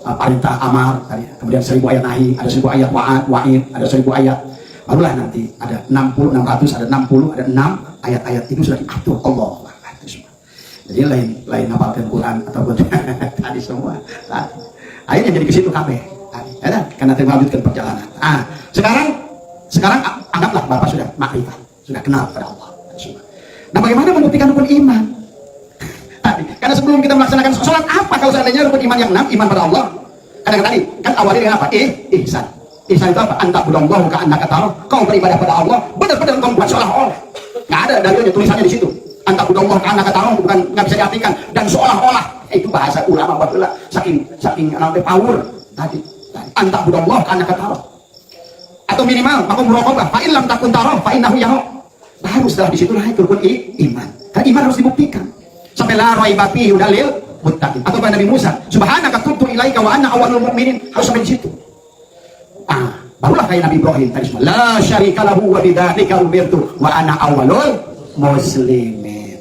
perintah amar tadi, kemudian 1000 ayat nahi, ada 1000 ayat wa'id, ada 1000 ayat, barulah nanti ada 60, 600, ada 60, ada 6 ayat-ayat itu sudah diatur Allah. Jadi lain hafalkan Quran ataupun tadi semua. Akhirnya jadi ke situ kabeh. Ya, karena melanjutkan perjalanan. Sekarang anggaplah Bapak sudah makrifat, sudah kenal kepada Allah. Nah, bagaimana membuktikan rukun iman? Karena sebelum kita melaksanakan sholat, apa kalau seandainya rukun iman yang 6, iman pada Allah? Kadang tadi kan awalnya dengan apa? Ihsan. Ihsan itu apa? Anta budallahu ka annaka tarahu. Kau beribadah pada Allah, benar-benar kau buat seolah-olah. Nggak ada dalilnya tulisannya di situ. Anta budallahu ka annaka tarahu, bukan nggak bisa diartikan dan seolah-olah. Itu bahasa ulama baheula saking power tadi. Anta budallahu ka annaka tarahu. Atau minimal makom muraqabah, fa in lam takun tarahu fa innahu yarahu. Baru setelah di situ lahir rukun iman. Karena iman harus dibuktikan. Sampai la raiba fihi dalil muttaqin. Atau pada Nabi Musa, subhanaka tubtu ilaika wa ana awwalul mu'minin, harus sampai di situ. Barulah kayak Nabi Ibrahim tadi semua. La syarika lahu wa bidzalika umirtu wa ana awwalul muslimin.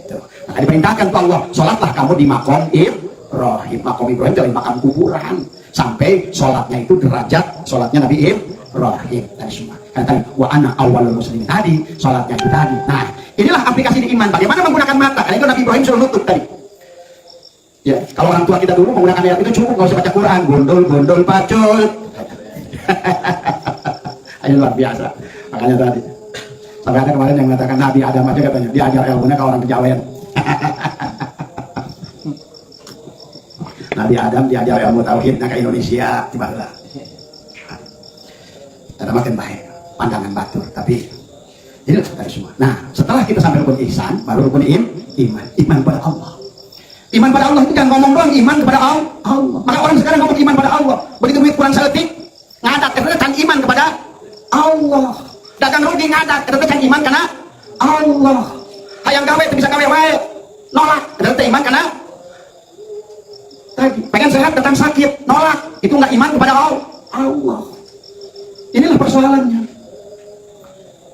Maka diperintahkan tuh Allah, salatlah kamu di makom Ibrahim. Makom Ibrahim dari makam kuburan. Sampai salatnya itu derajat salatnya Nabi Ibrahim tadi semua. Karena tadi wa ana awwalul muslimin tadi, salatnya itu tadi. Nah, inilah aplikasi di iman. Bagaimana menggunakan mata? Karena itu Nabi Ibrahim suruh nutup tadi. Ya, kalau orang tua kita dulu menggunakan ayat itu cukup, nggak usah baca Quran. Gondol pacut. Ini luar biasa. Makanya tadi sampai ada kemarin yang mengatakan Nabi Adam aja katanya diajar ilmunya ke orang kejawen. Nabi Adam diajar ilmu tauhidnya ke Indonesia tiba-tiba. Ada makin baik pandangan batur, tapi ini dari semua. Nah, setelah kita sampai rukun ihsan, baru rukun iman pada Allah. Iman pada Allah itu jangan ngomong doang, iman kepada Allah. Maka orang sekarang ngomong iman pada Allah, begitu duit kurang seletik, ngadat, ternyata kan iman kepada Allah. Dagang rugi ngadat, ternyata kan iman karena Allah. Hayang gawe itu bisa gawe wae, nolak, ternyata iman karena tadi pengen sehat datang sakit, nolak, itu nggak iman kepada Allah. Inilah persoalannya.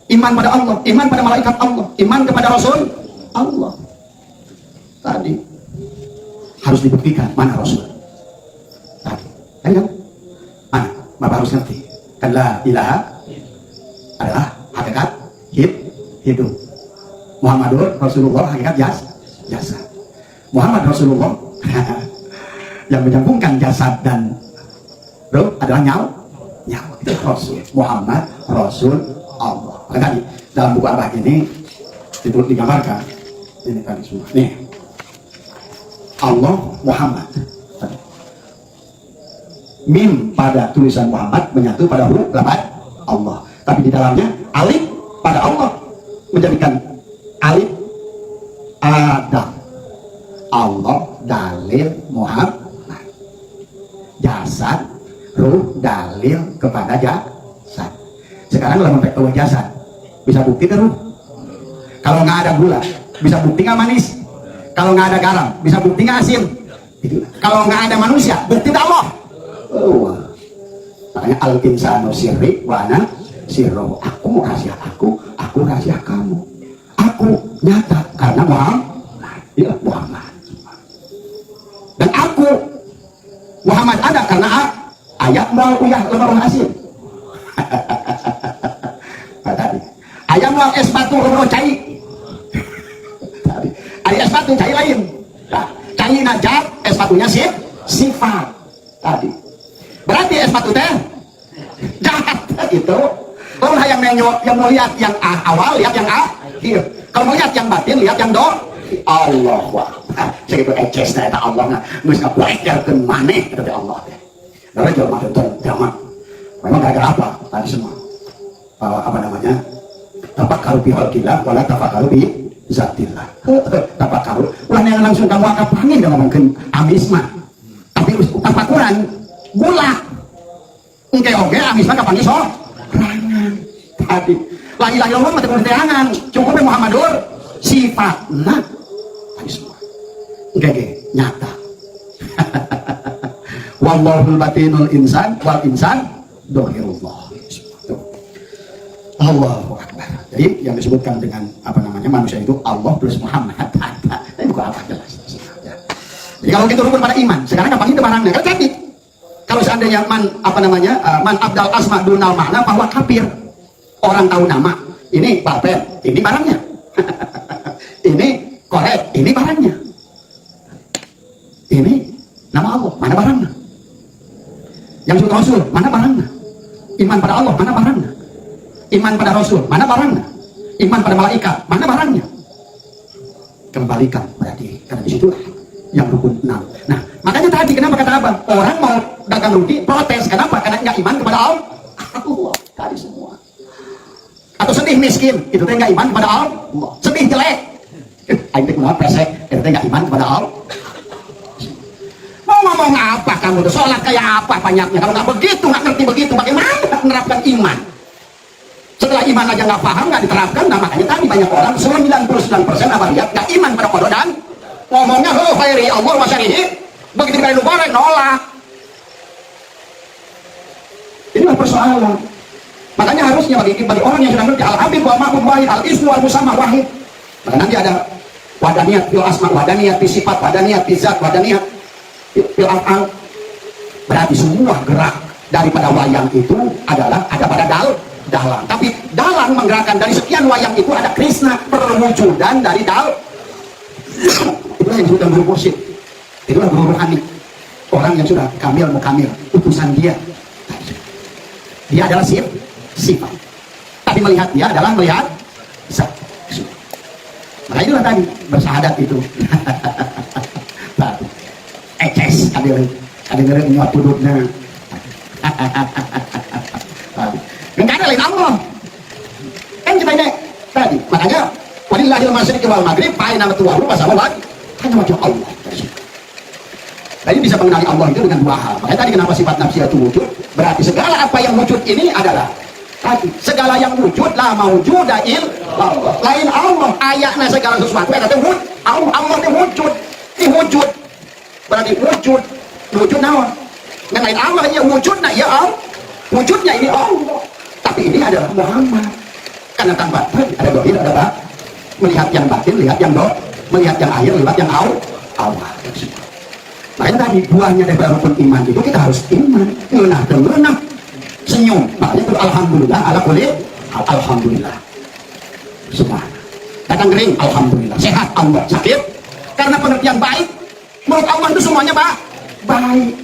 Iman pada Allah, iman pada malaikat Allah, iman kepada Rasul Allah. Tadi harus dibuktikan mana Rasul. Tadi, kan? Mana? Bapak harus ngerti. Kan la ilaha adalah hakikat hidup. Muhammadur Rasulullah hakikat jasa. Muhammad Rasulullah yang menyambungkan jasad dan roh adalah nyawa. Itu Rasul. Muhammad Rasul Allah. Maka tadi dalam buku Abah ini digambarkan ini tadi semua. Nih, Allah Muhammad. Mim pada tulisan Muhammad menyatu pada huruf lafaz Allah. Tapi di dalamnya alif pada Allah menjadikan alif Adam. Allah dalil Muhammad. jasad, ruh, dalil kepada jasad. Sekarang kalau sampai ke jasad, bisa bukti ke ruh? Kalau nggak ada gula, bisa bukti nggak manis? Kalau nggak ada garam, bisa bukti nggak asin? Kalau nggak ada manusia, bukti Allah. Oh, makanya al-insanu sirri wa ana sirru. Aku rahasia aku rahasia kamu. Aku nyata karena Muhammad. Ya, Muhammad. Dan aku Muhammad ada karena ayat mau uyah lemah hasil. Ayam mau es batu lemah cai. Ayat es batu cai lain. Cai najat, es batunya sifat. Tadi. Berarti es batu teh jahat itu. Kalau yang nengok, yang mau lihat yang awal, lihat yang akhir. Kalau mau lihat yang batin, lihat yang Allah. Wah, segitu eces ternyata Allah nggak bisa belajar ke mana kata Allah. Karena jauh macam zaman. Memang gara-gara apa? Tadi semua apa namanya? Tafakkaru bi khalqillah wala tafakkaru bi zatillah. Tafakkaru. Ulah yang langsung kamu angkat panggil dan ngomongin amis mah. Tapi tafakuran gula. Engke oge amis mah kapanggil so. Tadi la ilaha illallah mah teu teangan cukup Muhammadur sifatna tadi semua engke nyata. Wallahul batinul insan wal insan dohirullah. Allahu akbar. Jadi yang disebutkan dengan apa namanya manusia itu Allah plus Muhammad. Ini bukan apa jelas. Jadi kalau kita rukun pada iman, sekarang apa itu barangnya kan jadi. Kalau seandainya man abdal asma dunal makna bahwa kafir. Orang tahu nama, ini baper, ini barangnya. Ini korek, ini barangnya. Ini nama Allah, mana barangnya? Yang disebut Rasul, mana barangnya? Iman pada Allah, mana barangnya? Iman pada Rasul, mana barangnya? Iman pada malaikat, mana barangnya? Kembalikan pada diri, karena disitulah yang rukun 6. Nah, makanya tadi kenapa kata Abang? Orang mau dagang rugi, protes. Kenapa? Karena nggak iman kepada Allah. Tadi semua. Atau sedih miskin, itu teh nggak iman kepada Allah. Sedih jelek, aing teh kumaha pesek, itu teh nggak iman kepada Allah. Mau ngomong apa kamu tuh? Sholat kayak apa banyaknya? Kalau nggak begitu, nggak ngerti begitu, bagaimana menerapkan iman? Setelah iman aja nggak paham, nggak diterapkan, nah makanya tadi banyak orang 99% abadiyat nggak iman pada qada dan ngomongnya khairi Allah wa syarihi, begitu kali lu goreng nolak. Inilah persoalan. Makanya harusnya bagi orang yang sudah ngerti al-habib wa ma'bud wahid, al-ismu wal musamma wahid. Maka nanti ada wadaniyat fil asma, wadaniyat fil sifat, wadaniyat fil zat, wadaniyat fil af'al. Berarti semua gerak daripada wayang itu adalah ada pada dalang. Tapi dalang menggerakkan dari sekian wayang itu ada Krishna, perwujudan dari itulah yang disebutkan guru mursyid. Itulah guru rohani. Orang yang sudah kamil mukamil, utusan dia. Dia adalah sifat, tapi melihat dia adalah melihat zat. Maka itulah tadi bersahadat itu. Eces kadang-kadang nyuap duduknya. Enggak ada lain Allah. Kan kita ini tadi, makanya walillahil masyriqi wal maghrib fa aina tuwallu fasawwa hanya wajah Allah. Tadi bisa mengenali Allah itu dengan dua hal. Makanya tadi kenapa sifat nafsiyah itu wujud? Berarti segala apa yang wujud ini adalah tadi segala yang wujud la maujuda illallah. Lain Allah, ayatnya segala sesuatu ada wujud. Allah itu wujud. Ini wujud. Berarti wujud naon? Yang lain Allah ya wujudnya ya Allah. Wujudnya ini Allah. Tapi ini adalah Muhammad. Karena tanpa tadi ada dohir, ada apa? Melihat yang batin, lihat yang melihat yang akhir, lihat yang Allah. Makanya tadi buahnya dari rukun iman itu kita harus iman, ngeunah senyum. Makanya itu alhamdulillah ala kulli alhamdulillah. Semua. Datang kering alhamdulillah. Sehat Allah, sakit karena pengertian baik. Menurut Allah itu semuanya baik.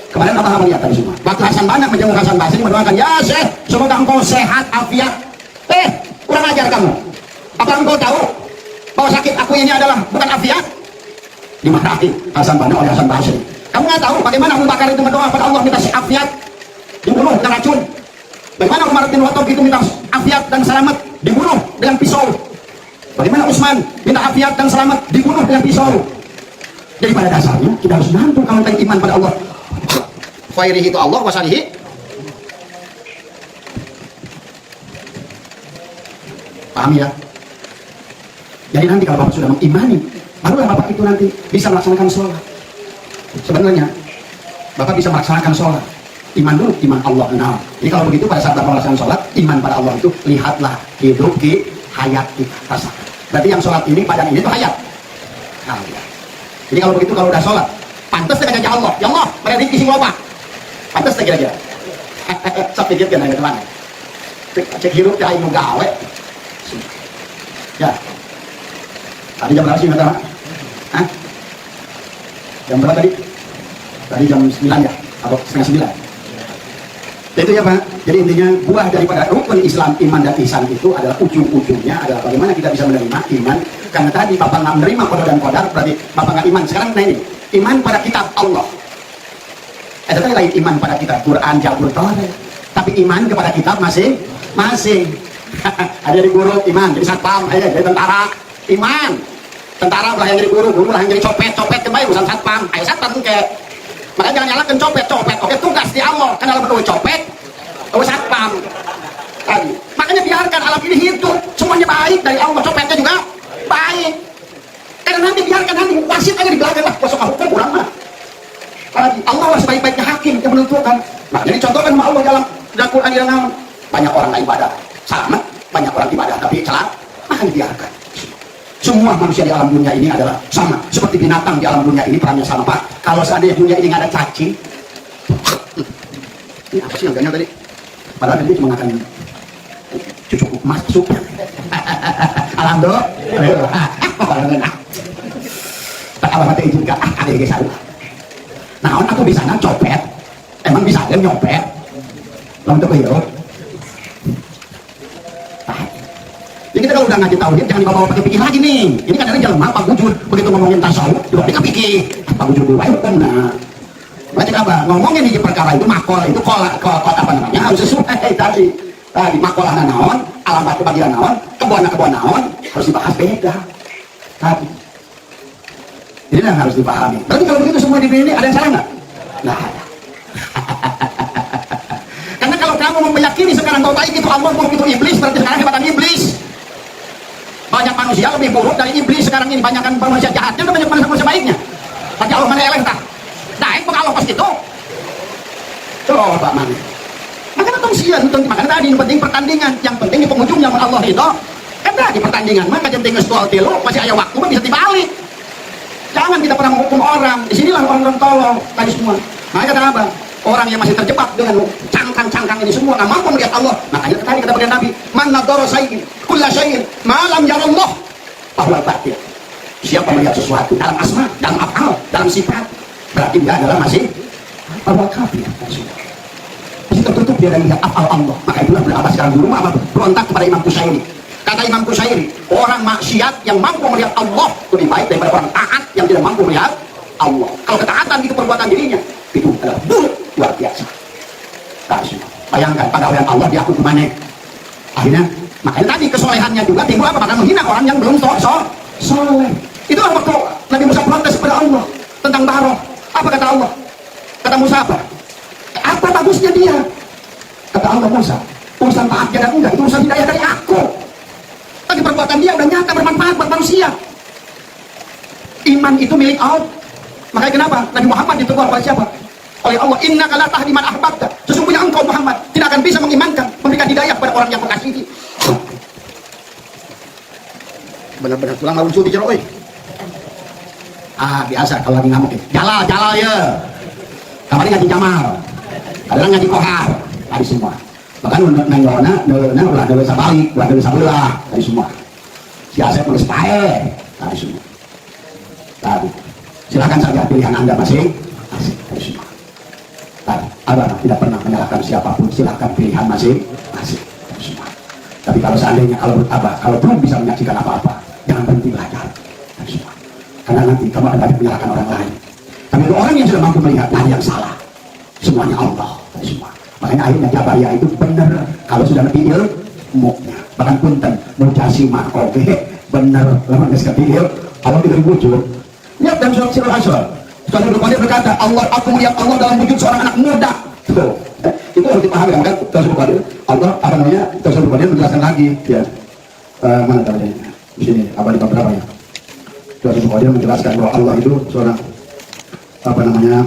Kemarin apa lihat tadi semua. Waktu Hasan Banyak menjenguk Hasan Basri mendoakan, ya Syekh, semoga engkau sehat afiat. Kurang ajar kamu. Apa engkau tahu bahwa sakit aku ini adalah bukan afiat? Dimarahi Hasan Banyak oleh Hasan Basri. Kamu nggak tahu bagaimana Abu Bakar itu berdoa pada Allah minta afiat, dibunuh dengan racun. Bagaimana Umar bin Khattab itu minta afiat dan selamat, dibunuh dengan pisau. Bagaimana Utsman minta afiat dan selamat, dibunuh dengan pisau. Jadi pada dasarnya kita harus nanti kalau iman pada Allah. Khairihi itu Allah, wasalihi. Paham ya? Jadi nanti kalau Bapak sudah mengimani, barulah Bapak itu nanti bisa melaksanakan sholat. Sebenarnya Bapak bisa melaksanakan sholat. Iman dulu, iman Allah. Nah, jadi kalau begitu pada saat Bapak melaksanakan sholat, iman pada Allah itu lihatlah hidup di hayat kita rasakan. Berarti yang sholat ini, badan ini itu hayat. Nah, ya. Jadi kalau begitu, kalau udah sholat, pantas dengan janji Allah. Ya Allah, berarti kisi loba. Pantas kira-kira. Saya pikir kan ada kemana? Cek hidup ya ilmu gawe. Ya. Tadi jam berapa sih kata? Hah? Jam berapa tadi? Tadi jam 9 ya? Atau setengah 9? Itu ya Pak. Jadi intinya buah daripada rukun Islam, iman dan ihsan itu adalah ujung-ujungnya adalah bagaimana kita bisa menerima iman. Karena tadi Bapak nggak menerima qada dan qadar, berarti Bapak nggak iman. Sekarang nah ini, iman pada kitab Allah. Itu kan lain iman pada kitab Quran, Jabur, Taurat. Tapi iman kepada kitab masing-masing. Ada di guru iman, jadi satpam, ada jadi tentara. Iman, tentara lah yang jadi guru lah yang jadi copet kembali urusan satpam. Ayo satpam kayak, makanya jangan nyalakan copet. Oke, tugas di Allah, kan dalam berdua copet, satpam. Tadi, makanya biarkan alam ini hidup, semuanya baik dari Allah, copetnya juga baik. Karena nanti biarkan nanti wasit aja di belakang lah, kuasa hukum kurang mah. Allah lah sebaik-baiknya hakim yang menentukan. Nah, jadi contohkan sama Allah dalam Quran yang banyak orang nggak ibadah, sama banyak orang ibadah tapi celak, makanya biarkan. Semua manusia di alam dunia ini adalah sama. Seperti binatang di alam dunia ini perannya sama Pak. Kalau seandainya dunia ini nggak ada cacing, ini apa sih yang ganyan tadi? Padahal dia cuma makan cucuk masuk. Alhamdulillah. Tak apa mati juga. Ada yang salah. Nah, aku di sana copet. Emang bisa dia nyopet? Untuk hidup. Jadi kita kalau udah ngaji tauhid jangan dibawa pakai pikir lagi nih. Ini kadang-kadang jalan apa bujur begitu ngomongin tasawuf, dia pikir apa bujur dulu ayo benar. Baca apa? Ngomongin di perkara itu makol itu kolak apa namanya harus sesuai tadi makolah naon, alamat kebagian naon, kebuan naon harus dibahas beda tadi. Ini yang harus dipahami. Berarti kalau begitu semua di dunia ini ada yang salah nggak? Nggak ada. Karena kalau kamu meyakini sekarang bahwa baik itu Allah, buruk itu iblis, berarti sekarang hebatan iblis. Banyak manusia lebih buruk dari iblis sekarang ini. Banyak manusia jahatnya dan banyak manusia baiknya. Berarti Allah mana eleng tak? Naik ke Allah pas itu. Coba mana? Makanya tong sian, makanya tadi yang penting pertandingan, yang penting di penghujungnya Allah itu. Kan di pertandingan, maka jenting ngestual tilu masih ada waktu bisa dibalik. Jangan kita pernah menghukum orang. Disinilah orang tolong tadi semua. Makanya kata Abang, orang yang masih terjebak dengan cangkang-cangkang ini semua nggak mampu melihat Allah. Makanya tadi kata baginda Nabi, man nadhara syai'in kulla syai'in ma lam yarallah fahuwa batil. Siapa melihat sesuatu dalam asma, dalam af'al, dalam sifat, berarti dia adalah masih kafir. Masih tertutup dia dari melihat af'al Allah. Maka itulah berabbas sekarang dulu apa berontak kepada Imam Qushairi. Kata Imam Qushairi, orang maksiat yang mampu melihat Allah lebih baik daripada orang taat yang tidak mampu melihat Allah. Kalau ketaatan itu perbuatan dirinya, itu adalah buruk luar biasa. Bayangkan pegawaian Allah diaku kemana? Akhirnya, makanya tadi kesolehannya juga timbul apa? Karena menghina orang yang belum soleh. Itulah waktu Nabi Musa protes kepada Allah tentang Baroh. Apa kata Allah? Kata Musa apa? Apa bagusnya dia? Kata Allah Musa, urusan taatnya dan enggak itu urusan hidayah dari aku. Tapi perbuatan dia udah nyata bermanfaat buat manusia. Iman itu milik Allah. Makanya kenapa Nabi Muhammad ditegur oleh siapa? Oleh Allah, innaka la tahdi man ahbabta. Sesungguhnya engkau Muhammad tidak akan bisa mengimankan, memberikan hidayah kepada orang yang mengasihi. Benar-benar tulang lawan suci jero euy. Biasa kalau lagi ngamuk. Jalal ya. Kemarin ngaji Jamal. Kadang ngaji Kohar. Tadi semua. Bahkan nenggona ulah dulu sabalik, ulah dulu sabelah, tadi semua. Si Asep nulis pae, tadi semua. Tadi. Silakan saja pilihan Anda masing. Tadi semua. Tadi. Abang tidak pernah menyalahkan siapapun, silakan pilihan masing-masing. Tadi semua. Tapi kalau seandainya kalau belum bisa menyaksikan apa-apa, jangan berhenti belajar. Tadi semua. Karena nanti kamu akan banyak menyalahkan orang lain. Tapi orang yang sudah mampu melihat, nah yang salah. Semuanya Allah. Tadi semua. Makanya akhirnya Jabariyah itu benar kalau sudah lebih ilmunya. Bahkan punten mujasimah oke benar lama nggak sekali Allah diberi wujud. Lihat dalam surat Sirul Asr Kalau Qadir berkata, Allah, aku melihat Allah dalam wujud seorang anak muda. Tuh, itu harus dipahami kan? Kalau Qadir, Allah apa namanya? Kalau Qadir menjelaskan lagi, ya. Mana tadi? Di sini, apa di beberapa ya? Kalau Qadir menjelaskan bahwa Allah itu seorang apa namanya?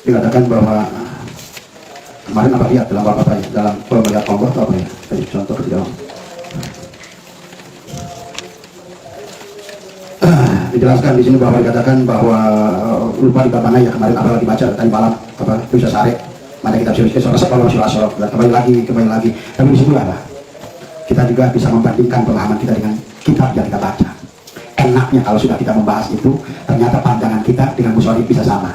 Dikatakan bahwa kemarin apa lihat dalam apa ya? Dalam melihat Allah itu apa ya? Tadi contoh ketiga. Dijelaskan di sini bahwa dikatakan bahwa lupa di bab mana ya kemarin apa dibaca tadi malam apa bisa sare mana kita serius kembali lagi tapi di situ lah kita juga bisa membandingkan pemahaman kita dengan kitab yang kita baca. Enaknya kalau sudah kita membahas itu ternyata pandangan kita dengan musholif bisa sama.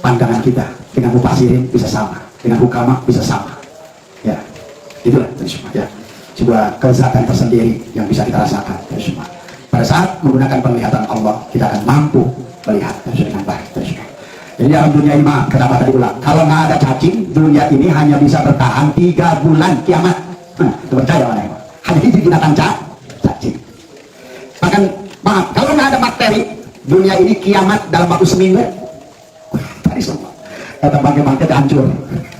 Pandangan kita dengan mufasirin bisa sama, dengan hukama bisa sama, ya itulah ya sebuah kelezatan tersendiri yang bisa kita rasakan semua. Pada saat menggunakan penglihatan Allah, kita akan mampu melihat dengan baik. Jadi dalam dunia ini, kenapa tadi ulang? Kalau nggak ada cacing, dunia ini hanya bisa bertahan 3 bulan kiamat. Percaya mana ya? Hanya itu binatang cacing. Bahkan, maaf, kalau nggak ada bakteri, dunia ini kiamat dalam waktu seminggu. Tadi semua. Kata bangke-bangke hancur.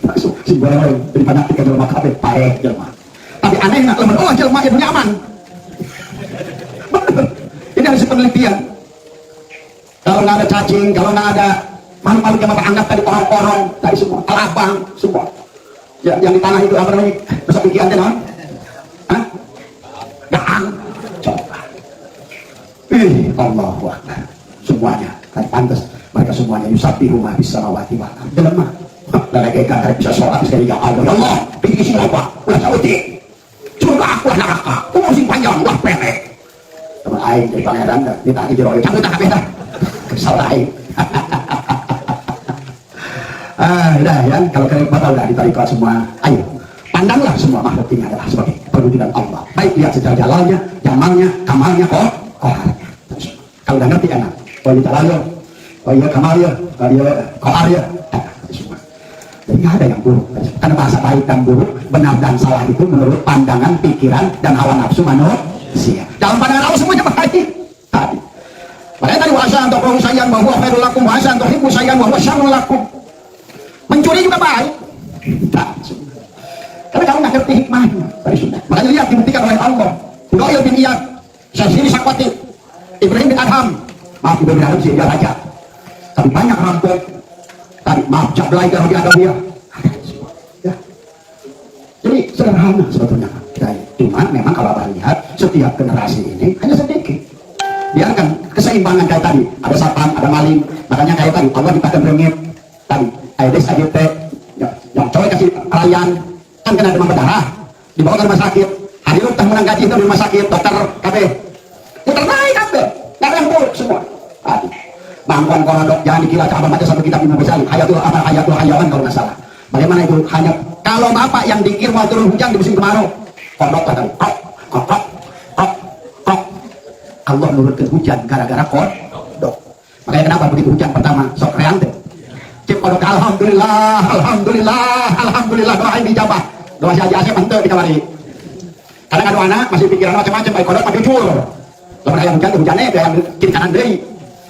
Langsung, si goreng, jadi banyak tiga jelma kabeh, paek jelma. Tapi anehnya, oh jelma itu nyaman. Ini harus penelitian. Kalau nggak ada cacing, kalau nggak ada makhluk-makhluk yang bapak anggap tadi orang-orang, tadi semua, kelabang, semua. Ya, yang di tanah itu apa namanya? Besok pikiran teh non? Hah? Gaang. Coba. Allahu Akbar. Semuanya, kan pantas. Mereka semuanya yusabbihu ma bis samawati wal ardi. Lemah. Malaikat kan bisa sholat sekali ya Allah. Pikir sih apa? Ulah sauti. Cuma aku neraka. Musim panjang ulah pendek. Teman aing dari pangeran dah, ditagi jero cabut tak beda. Kesal aing. Udah ya, kalau kalian batal udah ditarik semua. Ayo, pandanglah semua makhluk ini adalah sebagai perwujudan Allah. Baik lihat secara jalalnya, jamalnya, kamalnya, koharnya. Kalau udah ngerti enak. Oh ini jalalnya, oh iya kamalnya, oh iya koharnya. Semua. Jadi nggak ada yang buruk. Karena bahasa baik dan buruk, benar dan salah itu menurut pandangan, pikiran, dan hawa nafsu manusia. Dalam pandangan Allah semuanya baik. Tadi. Makanya tadi wasa untuk perusahaan bahwa khairul lakum, wasa untuk hibbu sayyan bahwa syarrul lakum. Mencuri juga baik. Karena kamu nggak ngerti hikmahnya. Makanya lihat dibuktikan oleh Allah. Fudail bin Iyad, Syazili Sakwati, Ibrahim bin Adham. Maaf Ibrahim bin Adham sih dia raja. Tapi banyak rampok. Tadi maaf Jablay kalau dia ada dia. Ya. Jadi sederhana sebetulnya. Cuma memang kalau abang lihat setiap generasi ini hanya sedikit. Biarkan keseimbangan kayak tadi. Ada satpam, ada maling. Makanya kayak tadi Allah dipakaikan berengit. Tadi Aedes aegypti yang cowok kasih kalian kan kena demam berdarah dibawa ke rumah sakit. Hari lu tak menang gaji itu di rumah sakit dokter KB. Putar naik KB. Nggak rembur semua. Tadi bangkuan korodok jangan dikira cabang baca satu kitab Imam Ghazali. Hayatul hayawan kalau nggak salah. Bagaimana itu hanya kalau bapak yang dikir mau turun hujan di musim kemarau. Kodok tadi, kok. Allah nurunkan hujan gara-gara kodok. Makanya kenapa begitu hujan pertama sok reang deh. Cip kodok alhamdulillah doa yang dijabah. Doa si Haji Asep ente di kamari. Kadang ada anak masih pikiran macam-macam baik kodok pakai cur. Lalu ada yang hujannya yang kiri kanan deh.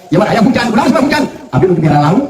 Ya ada yang hujan, udah sebab hujan. Tapi untuk biara lalu